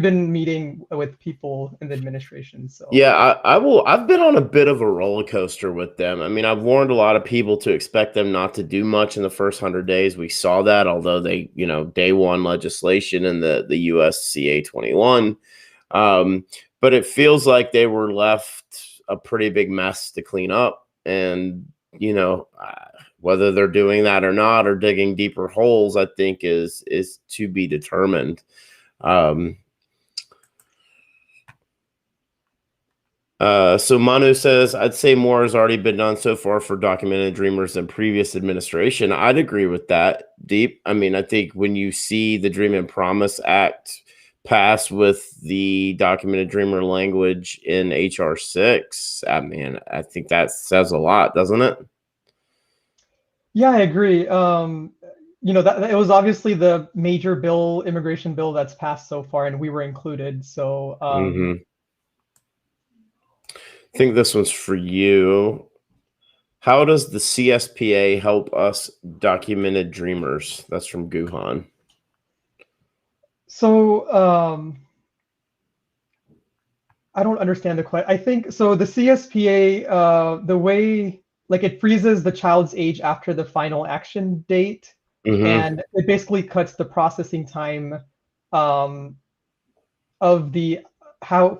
been meeting with people in the administration. So yeah, I've been on a bit of a roller coaster with them. I mean, I've warned a lot of people to expect them not to do much in the first 100 days. We saw that, although they, day one legislation in the USCA 21. But it feels like they were left a pretty big mess to clean up. And, whether they're doing that or not, or digging deeper holes, I think is to be determined. So Manu says, I'd say more has already been done so far for documented dreamers than previous administration. I'd agree with that, Deep. I mean, I think when you see the Dream and Promise Act passed with the documented dreamer language in HR 6, I mean, I think that says a lot, doesn't it? Yeah, I agree. That it was obviously the major immigration bill that's passed so far, and we were included. So I think this one's for you. How does the CSPA help us documented dreamers? That's from Guhan. So I don't understand the question. I think so. The CSPA, the way it freezes the child's age after the final action date, and it basically cuts the processing time of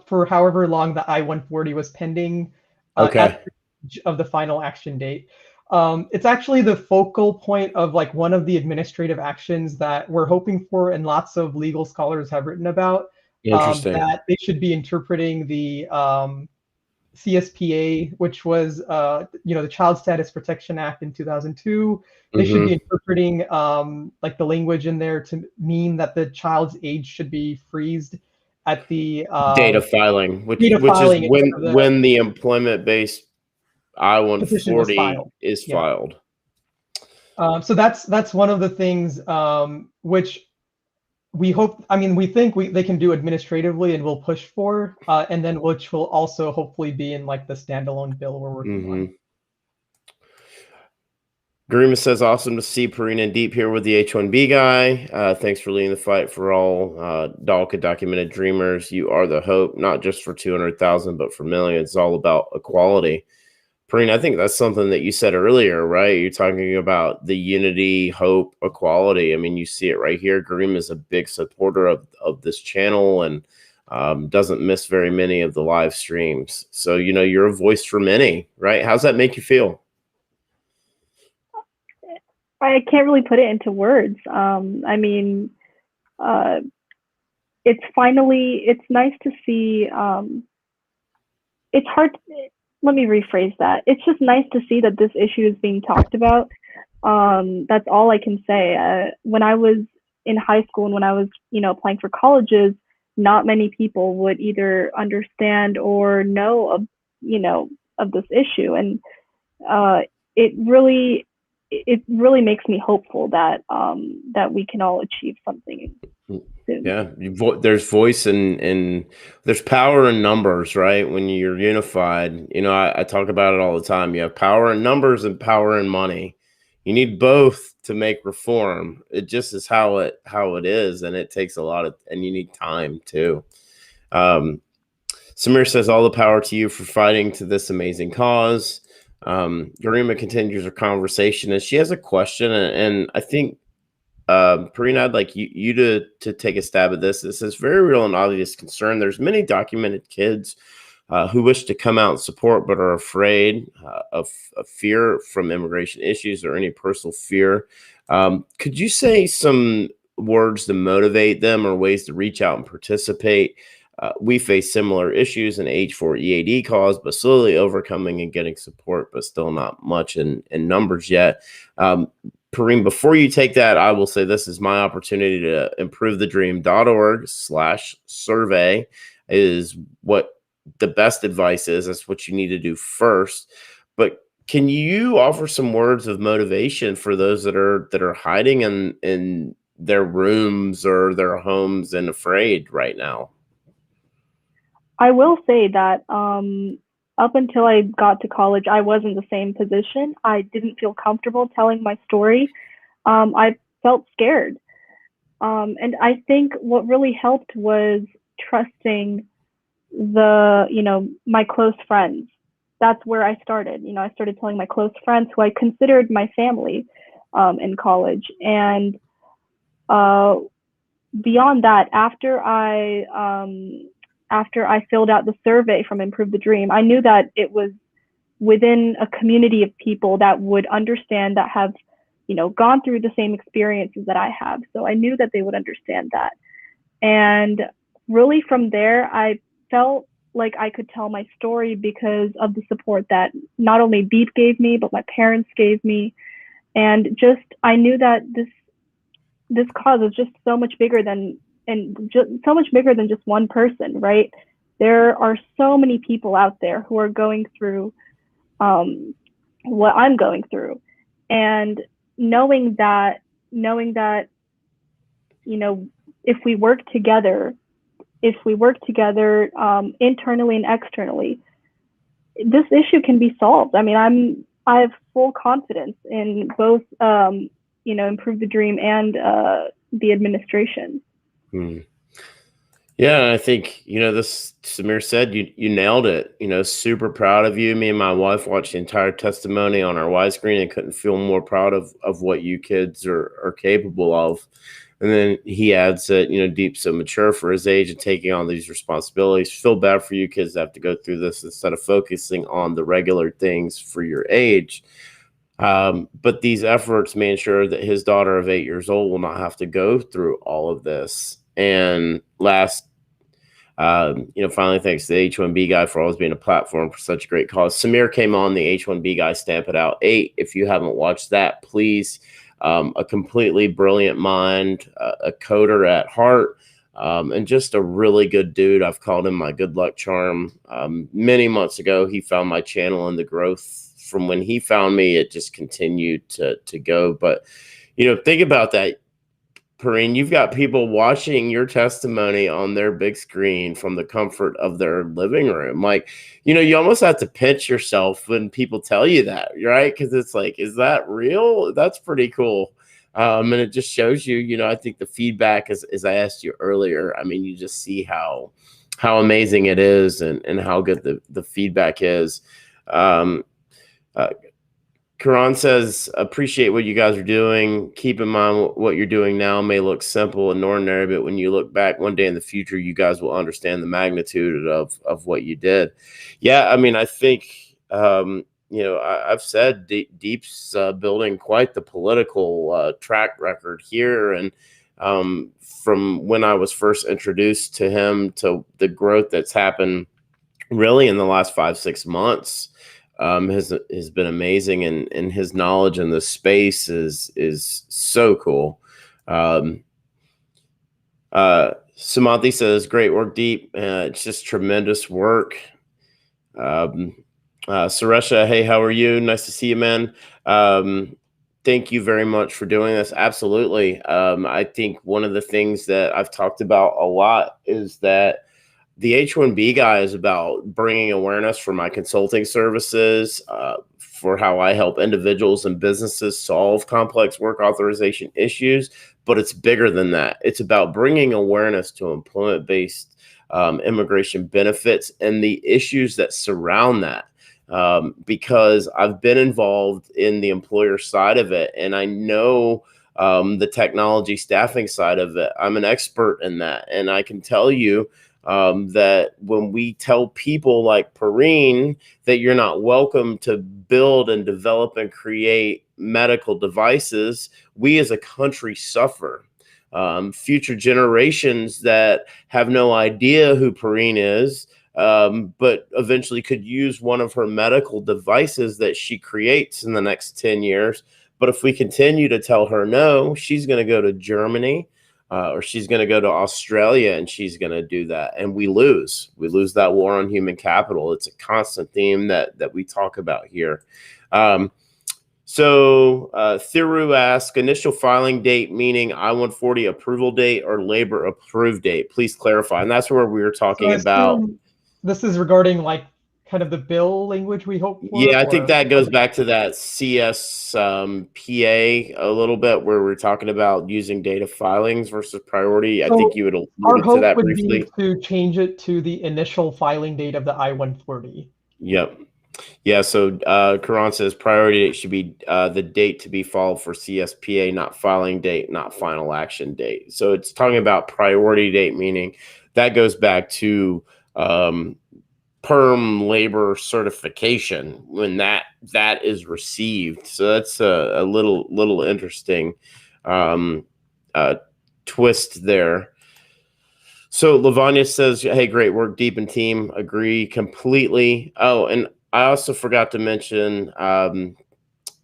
for however long the I-140 was pending at of the final action date. It's actually the focal point of one of the administrative actions that we're hoping for, and lots of legal scholars have written about. That they should be interpreting the CSPA, which was the Child Status Protection Act in 2002. They should be interpreting the language in there to mean that the child's age should be freezed at the date of filing, which is when the employment-based I-140 is filed. So that's one of the things which we hope. I mean, we think they can do administratively, and we'll push for, and then which will also hopefully be in the standalone bill we're working on. Garima says, awesome to see Perrine and Deep here with the H1B Guy. Thanks for leading the fight for all DACA documented dreamers. You are the hope, not just for 200,000, but for millions. It's all about equality. Perrine, I think that's something that you said earlier, right? You're talking about the unity, hope, equality. I mean, you see it right here. Garima is a big supporter of this channel and doesn't miss very many of the live streams. So, you're a voice for many, right? How's that make you feel? I can't really put it into words. I mean, it's nice to see, it's hard, let me rephrase that. It's just nice to see that this issue is being talked about. That's all I can say. When I was in high school and when I was, applying for colleges, not many people would either understand or know of, of this issue. And it really it really makes me hopeful that that we can all achieve something soon. Yeah, there's voice and there's power in numbers, right? When you're unified, I talk about it all the time. You have power in numbers and power in money. You need both to make reform. It just is how it is, and it takes a lot of, and you need time too. Samir says, all the power to you for fighting to this amazing cause. Garima continues her conversation, and she has a question, and I think, Parina, I'd like you to take a stab at this. This is very real and obvious concern. There's many documented kids who wish to come out and support, but are afraid of fear from immigration issues or any personal fear. Could you say some words to motivate them or ways to reach out and participate? We face similar issues in H4 EAD cause, but slowly overcoming and getting support, but still not much in numbers yet. Kareem, before you take that, I will say this is my opportunity to improvethedream.org/survey is what the best advice is. That's what you need to do first. But can you offer some words of motivation for those that are hiding in their rooms or their homes and afraid right now? I will say that up until I got to college, I was in the same position. I didn't feel comfortable telling my story. I felt scared. And I think what really helped was trusting my close friends. That's where I started. I started telling my close friends who I considered my family in college. And beyond that, after I filled out the survey from Improve the Dream, I knew that it was within a community of people that would understand, that have, gone through the same experiences that I have. So I knew that they would understand that. And really from there, I felt like I could tell my story because of the support that not only Beep gave me, but my parents gave me. And just, I knew that this cause is just so much bigger than just one person, right? There are so many people out there who are going through what I'm going through, and knowing that if we work together internally and externally, this issue can be solved. I mean, I have full confidence in both Improve the Dream and the administration. Yeah, I think, this Samir said, you nailed it. Super proud of you. Me and my wife watched the entire testimony on our widescreen and couldn't feel more proud of what you kids are capable of. And then he adds that, Deep's so mature for his age and taking on these responsibilities. Feel bad for you kids to have to go through this instead of focusing on the regular things for your age. But these efforts may ensure that his daughter of 8 years old will not have to go through all of this. And last, finally, thanks to the H1B Guy for always being a platform for such a great cause. Samir came on the H1B Guy Stamp It Out 8. If you haven't watched that, please. A completely brilliant mind, a coder at heart, and just a really good dude. I've called him my good luck charm. Many months ago, he found my channel, and the growth from when he found me, it just continued to go. But, think about that. Perrine, you've got people watching your testimony on their big screen from the comfort of their living room. Like, you almost have to pinch yourself when people tell you that, right? Because it's like, is that real? That's pretty cool. And it just shows you, I think the feedback, as I asked you earlier, I mean, you just see how amazing it is and how good the feedback is. Karan says, appreciate what you guys are doing. Keep in mind what you're doing now may look simple and ordinary, but when you look back one day in the future, you guys will understand the magnitude of what you did. Yeah, I mean, I think, I've said Deep's building quite the political track record here. And from when I was first introduced to him to the growth that's happened really in the last 5-6 months, has been amazing, and his knowledge in the space is so cool. Samanthi says, great work, Deep. It's just tremendous work. Suresha, hey, how are you? Nice to see you, man. Thank you very much for doing this. Absolutely. I think one of the things that I've talked about a lot is that the H1B guy is about bringing awareness for my consulting services, for how I help individuals and businesses solve complex work authorization issues. But it's bigger than that. It's about bringing awareness to employment-based immigration benefits and the issues that surround that. Because I've been involved in the employer side of it, and I know the technology staffing side of it. I'm an expert in that, and I can tell you that when we tell people like Perrine that you're not welcome to build and develop and create medical devices, we as a country suffer. Future generations that have no idea who Perrine is, but eventually could use one of her medical devices that she creates in the next 10 years. But if we continue to tell her no, she's going to go to Germany or she's going to go to Australia and she's going to do that. And we lose that war on human capital. It's a constant theme that we talk about here. So Thiru asks, initial filing date, meaning I-140 approval date or labor approved date? Please clarify. And that's where we were talking about. This is regarding like kind of the bill language we hope for? Yeah, I think that goes back to that Cspa a little bit, where we're talking about using data filings versus priority. I think you would allude to that briefly. Our hope would be to change it to the initial filing date of the I-140. Yep. Yeah, so Karan says priority date should be the date to be filed for Cspa, not filing date, not final action date. So it's talking about priority date, meaning that goes back to perm labor certification when that is received. So that's a little interesting twist there. So Lavanya says, hey, great work, Deep and team. Agree completely. Oh, and I also forgot to mention,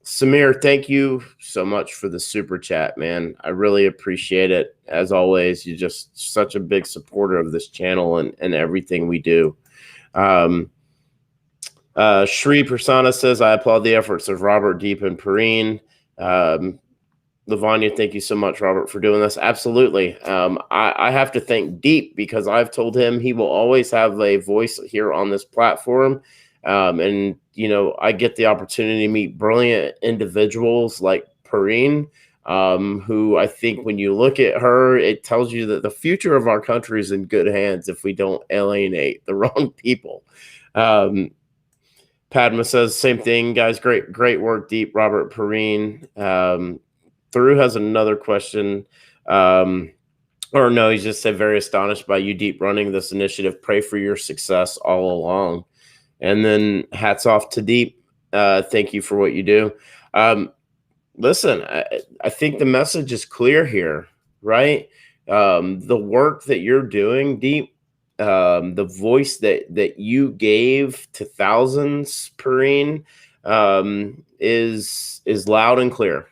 Samir, thank you so much for the super chat, man. I really appreciate it. As always, you're just such a big supporter of this channel and everything we do. Shri Prasanna says, I applaud the efforts of Robert, Deep, and Perrine. Lavanya, thank you so much, Robert, for doing this. Absolutely. I have to thank Deep because I've told him he will always have a voice here on this platform. And, you know, I get the opportunity to meet brilliant individuals like Perrine, who I think when you look at her, it tells you that the future of our country is in good hands if we don't alienate the wrong people. Padma says, same thing, guys. Great work, Deep, Robert, Perrine. Thuru has another question. Or no, he just said, very astonished by you, Deep, running this initiative. Pray for your success all along. And then hats off to Deep. Thank you for what you do. Listen, I think the message is clear here, right? The work that you're doing, Deep, the voice that you gave to thousands, Perrine, is loud and clear.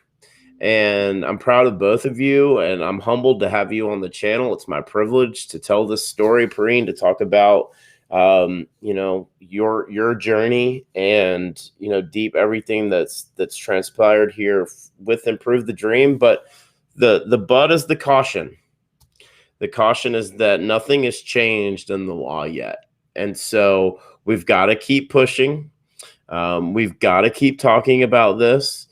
And I'm proud of both of you, and I'm humbled to have you on the channel. It's my privilege to tell this story, Perrine, to talk about you know, your journey and, you know, Deep, everything that's transpired here with Improve the Dream. But the but is the caution. The caution is that nothing has changed in the law yet. And so we've got to keep pushing. We've got to keep talking about this.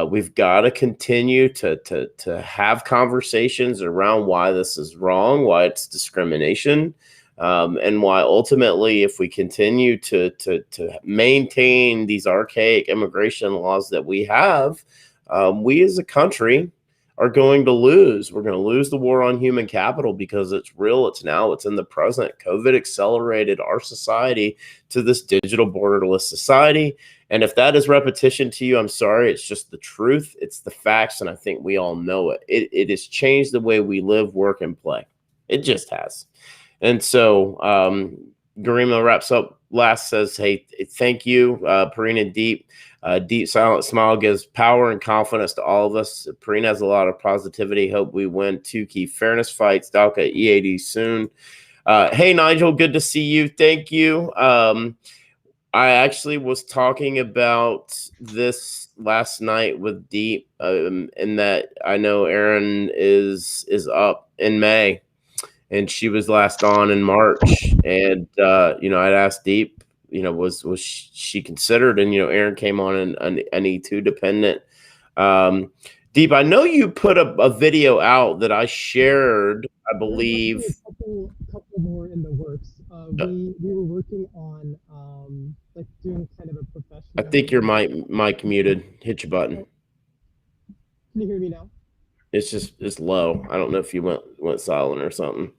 We've got to continue to have conversations around why this is wrong, why it's discrimination. And why ultimately, if we continue to maintain these archaic immigration laws that we have, we as a country are going to lose. We're going to lose the war on human capital because it's real. It's now. It's in the present. COVID accelerated our society to this digital borderless society. And if that is repetition to you, I'm sorry. It's just the truth. It's the facts. And I think we all know it. It has changed the way we live, work, and play. It just has. And so Garima wraps up last, says, hey, thank you, Perrine and Deep. Deep silent smile gives power and confidence to all of us. Perrine has a lot of positivity. Hope we win 2 key fairness fights. DACA EAD soon. Hey, Nigel, good to see you. Thank you. I actually was talking about this last night with Deep, in that I know Aaron is up in May, and she was last on in March. And I'd asked Deep, was she considered? And Aaron came on an E2 dependent. Deep, I know you put a video out that I shared, I believe. A couple more in the works. We were working on doing kind of a professional. I think your mic muted. Hit your button. Can you hear me now? It's low. I don't know if you went silent or something.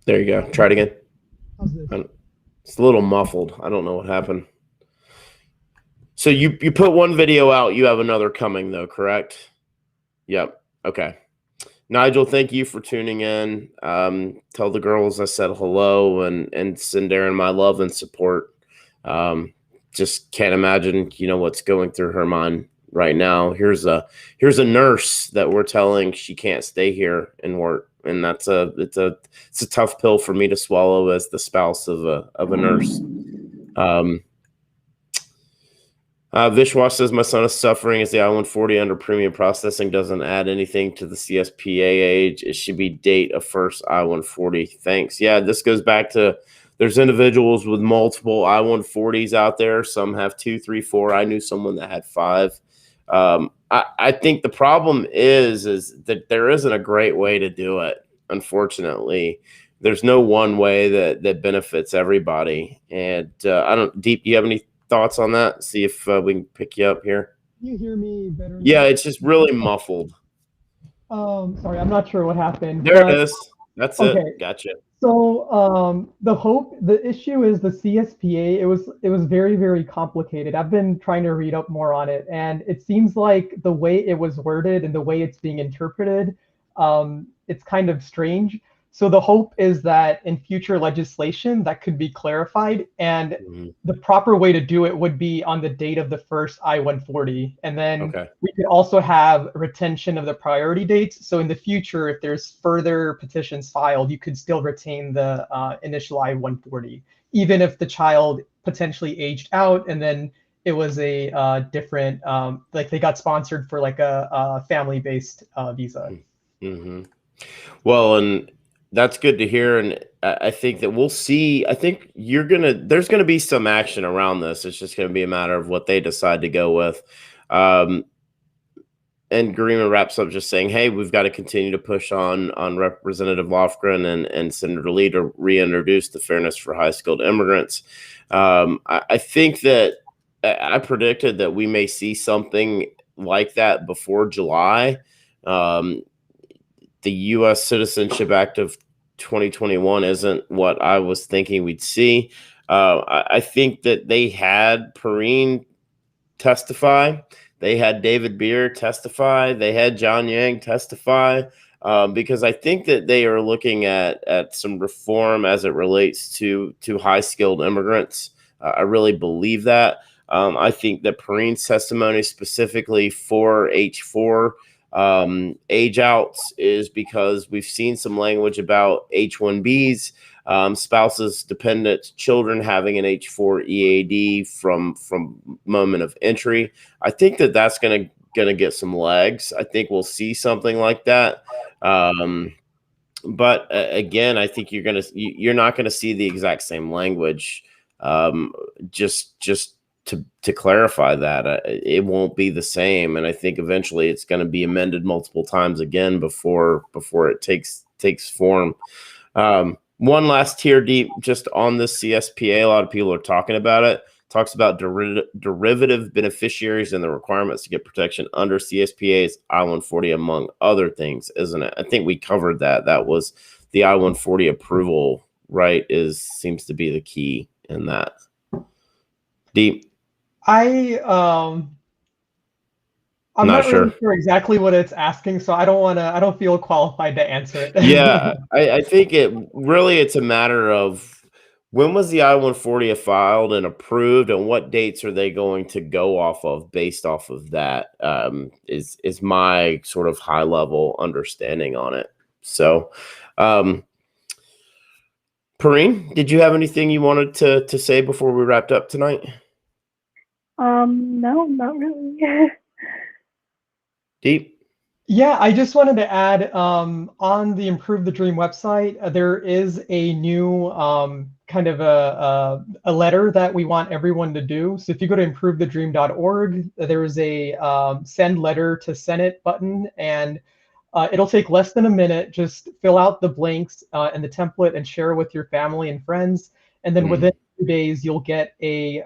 There you go. Try it again. How's this? It's a little muffled. I don't know what happened. So you put one video out. You have another coming though, correct? Yep. Okay. Nigel, thank you for tuning in. Tell the girls I said hello and send Aaron my love and support. Just can't imagine, what's going through her mind right now. Here's a nurse that we're telling she can't stay here and work, and it's a tough pill for me to swallow as the spouse of a nurse. Vishwas says, my son is suffering as the I-140 under premium processing doesn't add anything to the Cspa age. It should be date of first I-140. Thanks. Yeah, this goes back to there's individuals with multiple I-140s out there. Some have 2, 3, 4. I knew someone that had 5. I think the problem is that there isn't a great way to do it. Unfortunately, there's no one way that benefits everybody. And Deep, do you have any thoughts on that? See if we can pick you up here. Can you hear me better? Yeah, it's just really muffled. Sorry, I'm not sure what happened. There it is. That's okay. It. Gotcha. So the issue is the CSPA. It was very, very complicated. I've been trying to read up more on it, and it seems like the way it was worded and the way it's being interpreted, it's kind of strange. So the hope is that in future legislation that could be clarified, and the proper way to do it would be on the date of the first I-140. And then we could also have retention of the priority dates. So in the future, if there's further petitions filed, you could still retain the initial I-140, even if the child potentially aged out and then it was a different, like they got sponsored for like a family-based visa. Mm-hmm. Well, and that's good to hear, and I think that we'll see. I think there's gonna be some action around this. It's just gonna be a matter of what they decide to go with. And Garima wraps up just saying, "Hey, we've got to continue to push on Representative Lofgren and Senator Lee to reintroduce the fairness for high-skilled immigrants." I think that I predicted that we may see something like that before July. The U.S. Citizenship Act of 2021 isn't what I was thinking we'd see. I think that they had Perrine testify. They had David Beer testify. They had John Yang testify because I think that they are looking at some reform as it relates to high-skilled immigrants. I really believe that. I think that Perrine's testimony specifically for H4 age outs is because we've seen some language about H1Bs, spouses, dependents, children having an H4 EAD from moment of entry. I think that that's gonna get some legs. I think we'll see something like that. But again, I think you're not gonna see the exact same language. Just to clarify that, it won't be the same, and I think eventually it's going to be amended multiple times again before it takes form. One last tier deep, just on this CSPA, a lot of people are talking about it. Talks about derivative beneficiaries and the requirements to get protection under CSPA's I-140, among other things, isn't it? I think we covered that. That was the I-140 approval, right? Seems to be the key in that. Deep. I'm not really sure exactly what it's asking, so I don't feel qualified to answer it. Yeah, I think it's a matter of when was the I-140 filed and approved, and what dates are they going to go off of based off of that, is my sort of high level understanding on it. So Perrine, did you have anything you wanted to say before we wrapped up tonight? No, not really. Deep? Yeah, I just wanted to add on the Improve the Dream website, there is a new kind of a letter that we want everyone to do. So if you go to improvethedream.org, there is a send letter to Senate button, and it'll take less than a minute. Just fill out the blanks and the template and share it with your family and friends. And then within 2 days, you'll get a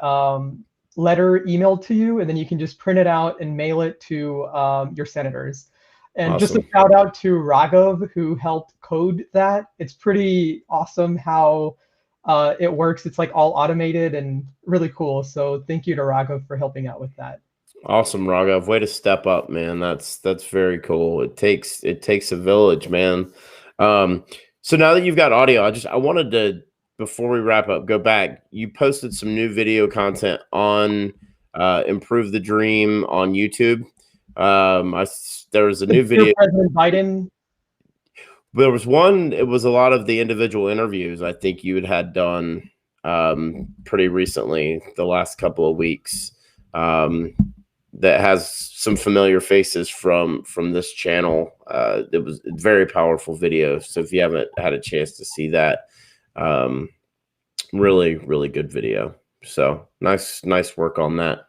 letter emailed to you, and then you can just print it out and mail it to your senators. And Awesome. Just a shout out to Raghav, who helped code that. It's pretty awesome how it works. It's like all automated and really cool. So thank you to Raghav for helping out with that. Awesome, Raghav. Way to step up, man. That's very cool. It takes a village, man. So now that you've got audio, I wanted to, before we wrap up, go back. You posted some new video content on Improve the Dream on YouTube. There was a new video. President Biden. There was one. It was a lot of the individual interviews I think you had done pretty recently, the last couple of weeks. That has some familiar faces from this channel. It was a very powerful video. So if you haven't had a chance to see that, really, really good video. So nice work on that.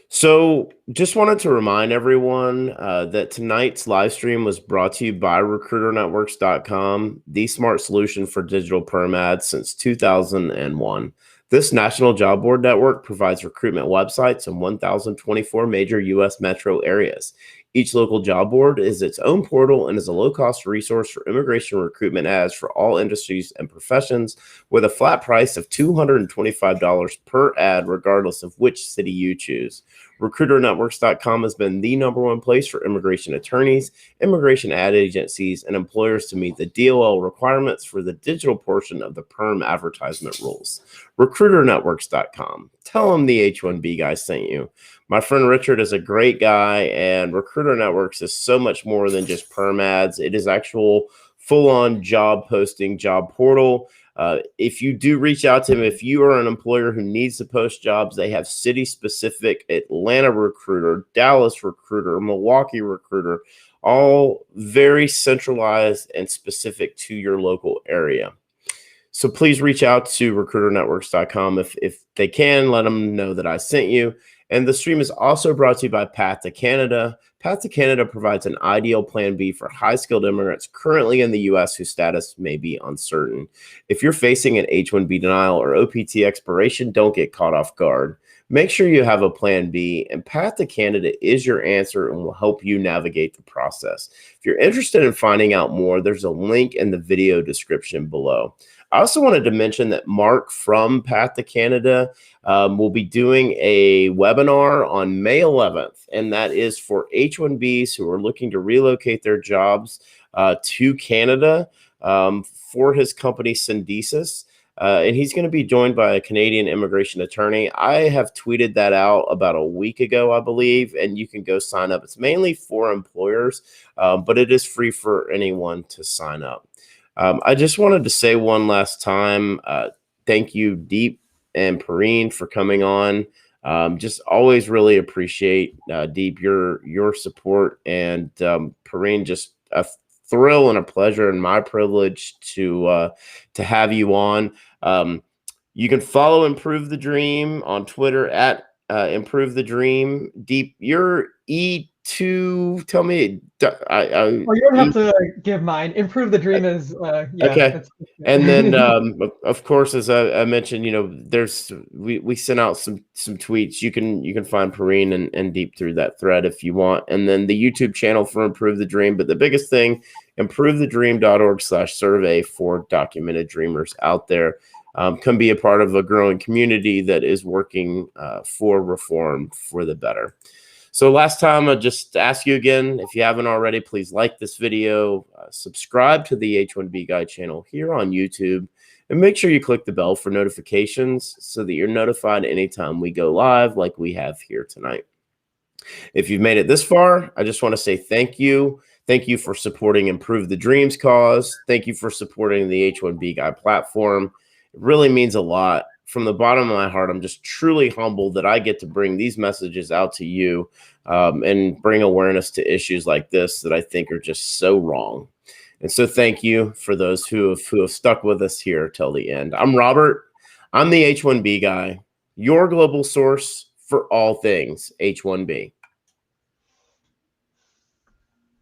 So just wanted to remind everyone that tonight's live stream was brought to you by RecruiterNetworks.com, the smart solution for digital perm ads since 2001. This national job board network provides recruitment websites in 1,024 major U.S. metro areas. Each local job board is its own portal and is a low-cost resource for immigration recruitment ads for all industries and professions, with a flat price of $225 per ad, regardless of which city you choose. RecruiterNetworks.com has been the #1 place for immigration attorneys, immigration ad agencies, and employers to meet the DOL requirements for the digital portion of the perm advertisement rules. RecruiterNetworks.com. Tell them the H1B guy sent you. My friend Richard is a great guy, and Recruiter Networks is so much more than just perm ads. It is actual full-on job posting, job portal. If you do reach out to him, if you are an employer who needs to post jobs, they have city-specific Atlanta Recruiter, Dallas Recruiter, Milwaukee Recruiter, all very centralized and specific to your local area. So please reach out to RecruiterNetworks.com. If they can, let them know that I sent you. And the stream is also brought to you by Path to Canada. Path to Canada provides an ideal plan B for high-skilled immigrants currently in the U.S. whose status may be uncertain. If you're facing an H1B denial or OPT expiration, don't get caught off guard. Make sure you have a plan B, and Path to Canada is your answer and will help you navigate the process. If you're interested in finding out more, there's a link in the video description below. I also wanted to mention that Mark from Path to Canada will be doing a webinar on May 11th, and that is for H1Bs who are looking to relocate their jobs to Canada for his company Syndesis. And he's going to be joined by a Canadian immigration attorney. I have tweeted that out about a week ago, I believe, and you can go sign up. It's mainly for employers, but it is free for anyone to sign up. I just wanted to say one last time, thank you, Deep and Perrine, for coming on. Just always really appreciate, Deep, your support, and Perrine, just a thrill and a pleasure and my privilege to have you on. You can follow Improve the Dream on Twitter at Improve the Dream. Deep, you're E2. Tell me. You don't have to give mine. Improve the Dream is yeah. Okay. And then of course, as I mentioned, there's we sent out some tweets. You can find Perrine and Deep through that thread if you want. And then the YouTube channel for Improve the Dream. But the biggest thing, improvethedream.org/survey for documented dreamers out there. Can be a part of a growing community that is working for reform for the better. So last time, I just ask you again, if you haven't already, please like this video, subscribe to the H1B Guy channel here on YouTube, and make sure you click the bell for notifications so that you're notified anytime we go live like we have here tonight. If you've made it this far, I just want to say thank you. Thank you for supporting Improve the Dreams cause. Thank you for supporting the H1B Guy platform. It really means a lot. From the bottom of my heart, I'm just truly humbled that I get to bring these messages out to you and bring awareness to issues like this that I think are just so wrong. And so thank you for those who have stuck with us here till the end. I'm Robert. I'm the H1B Guy, your global source for all things H1B.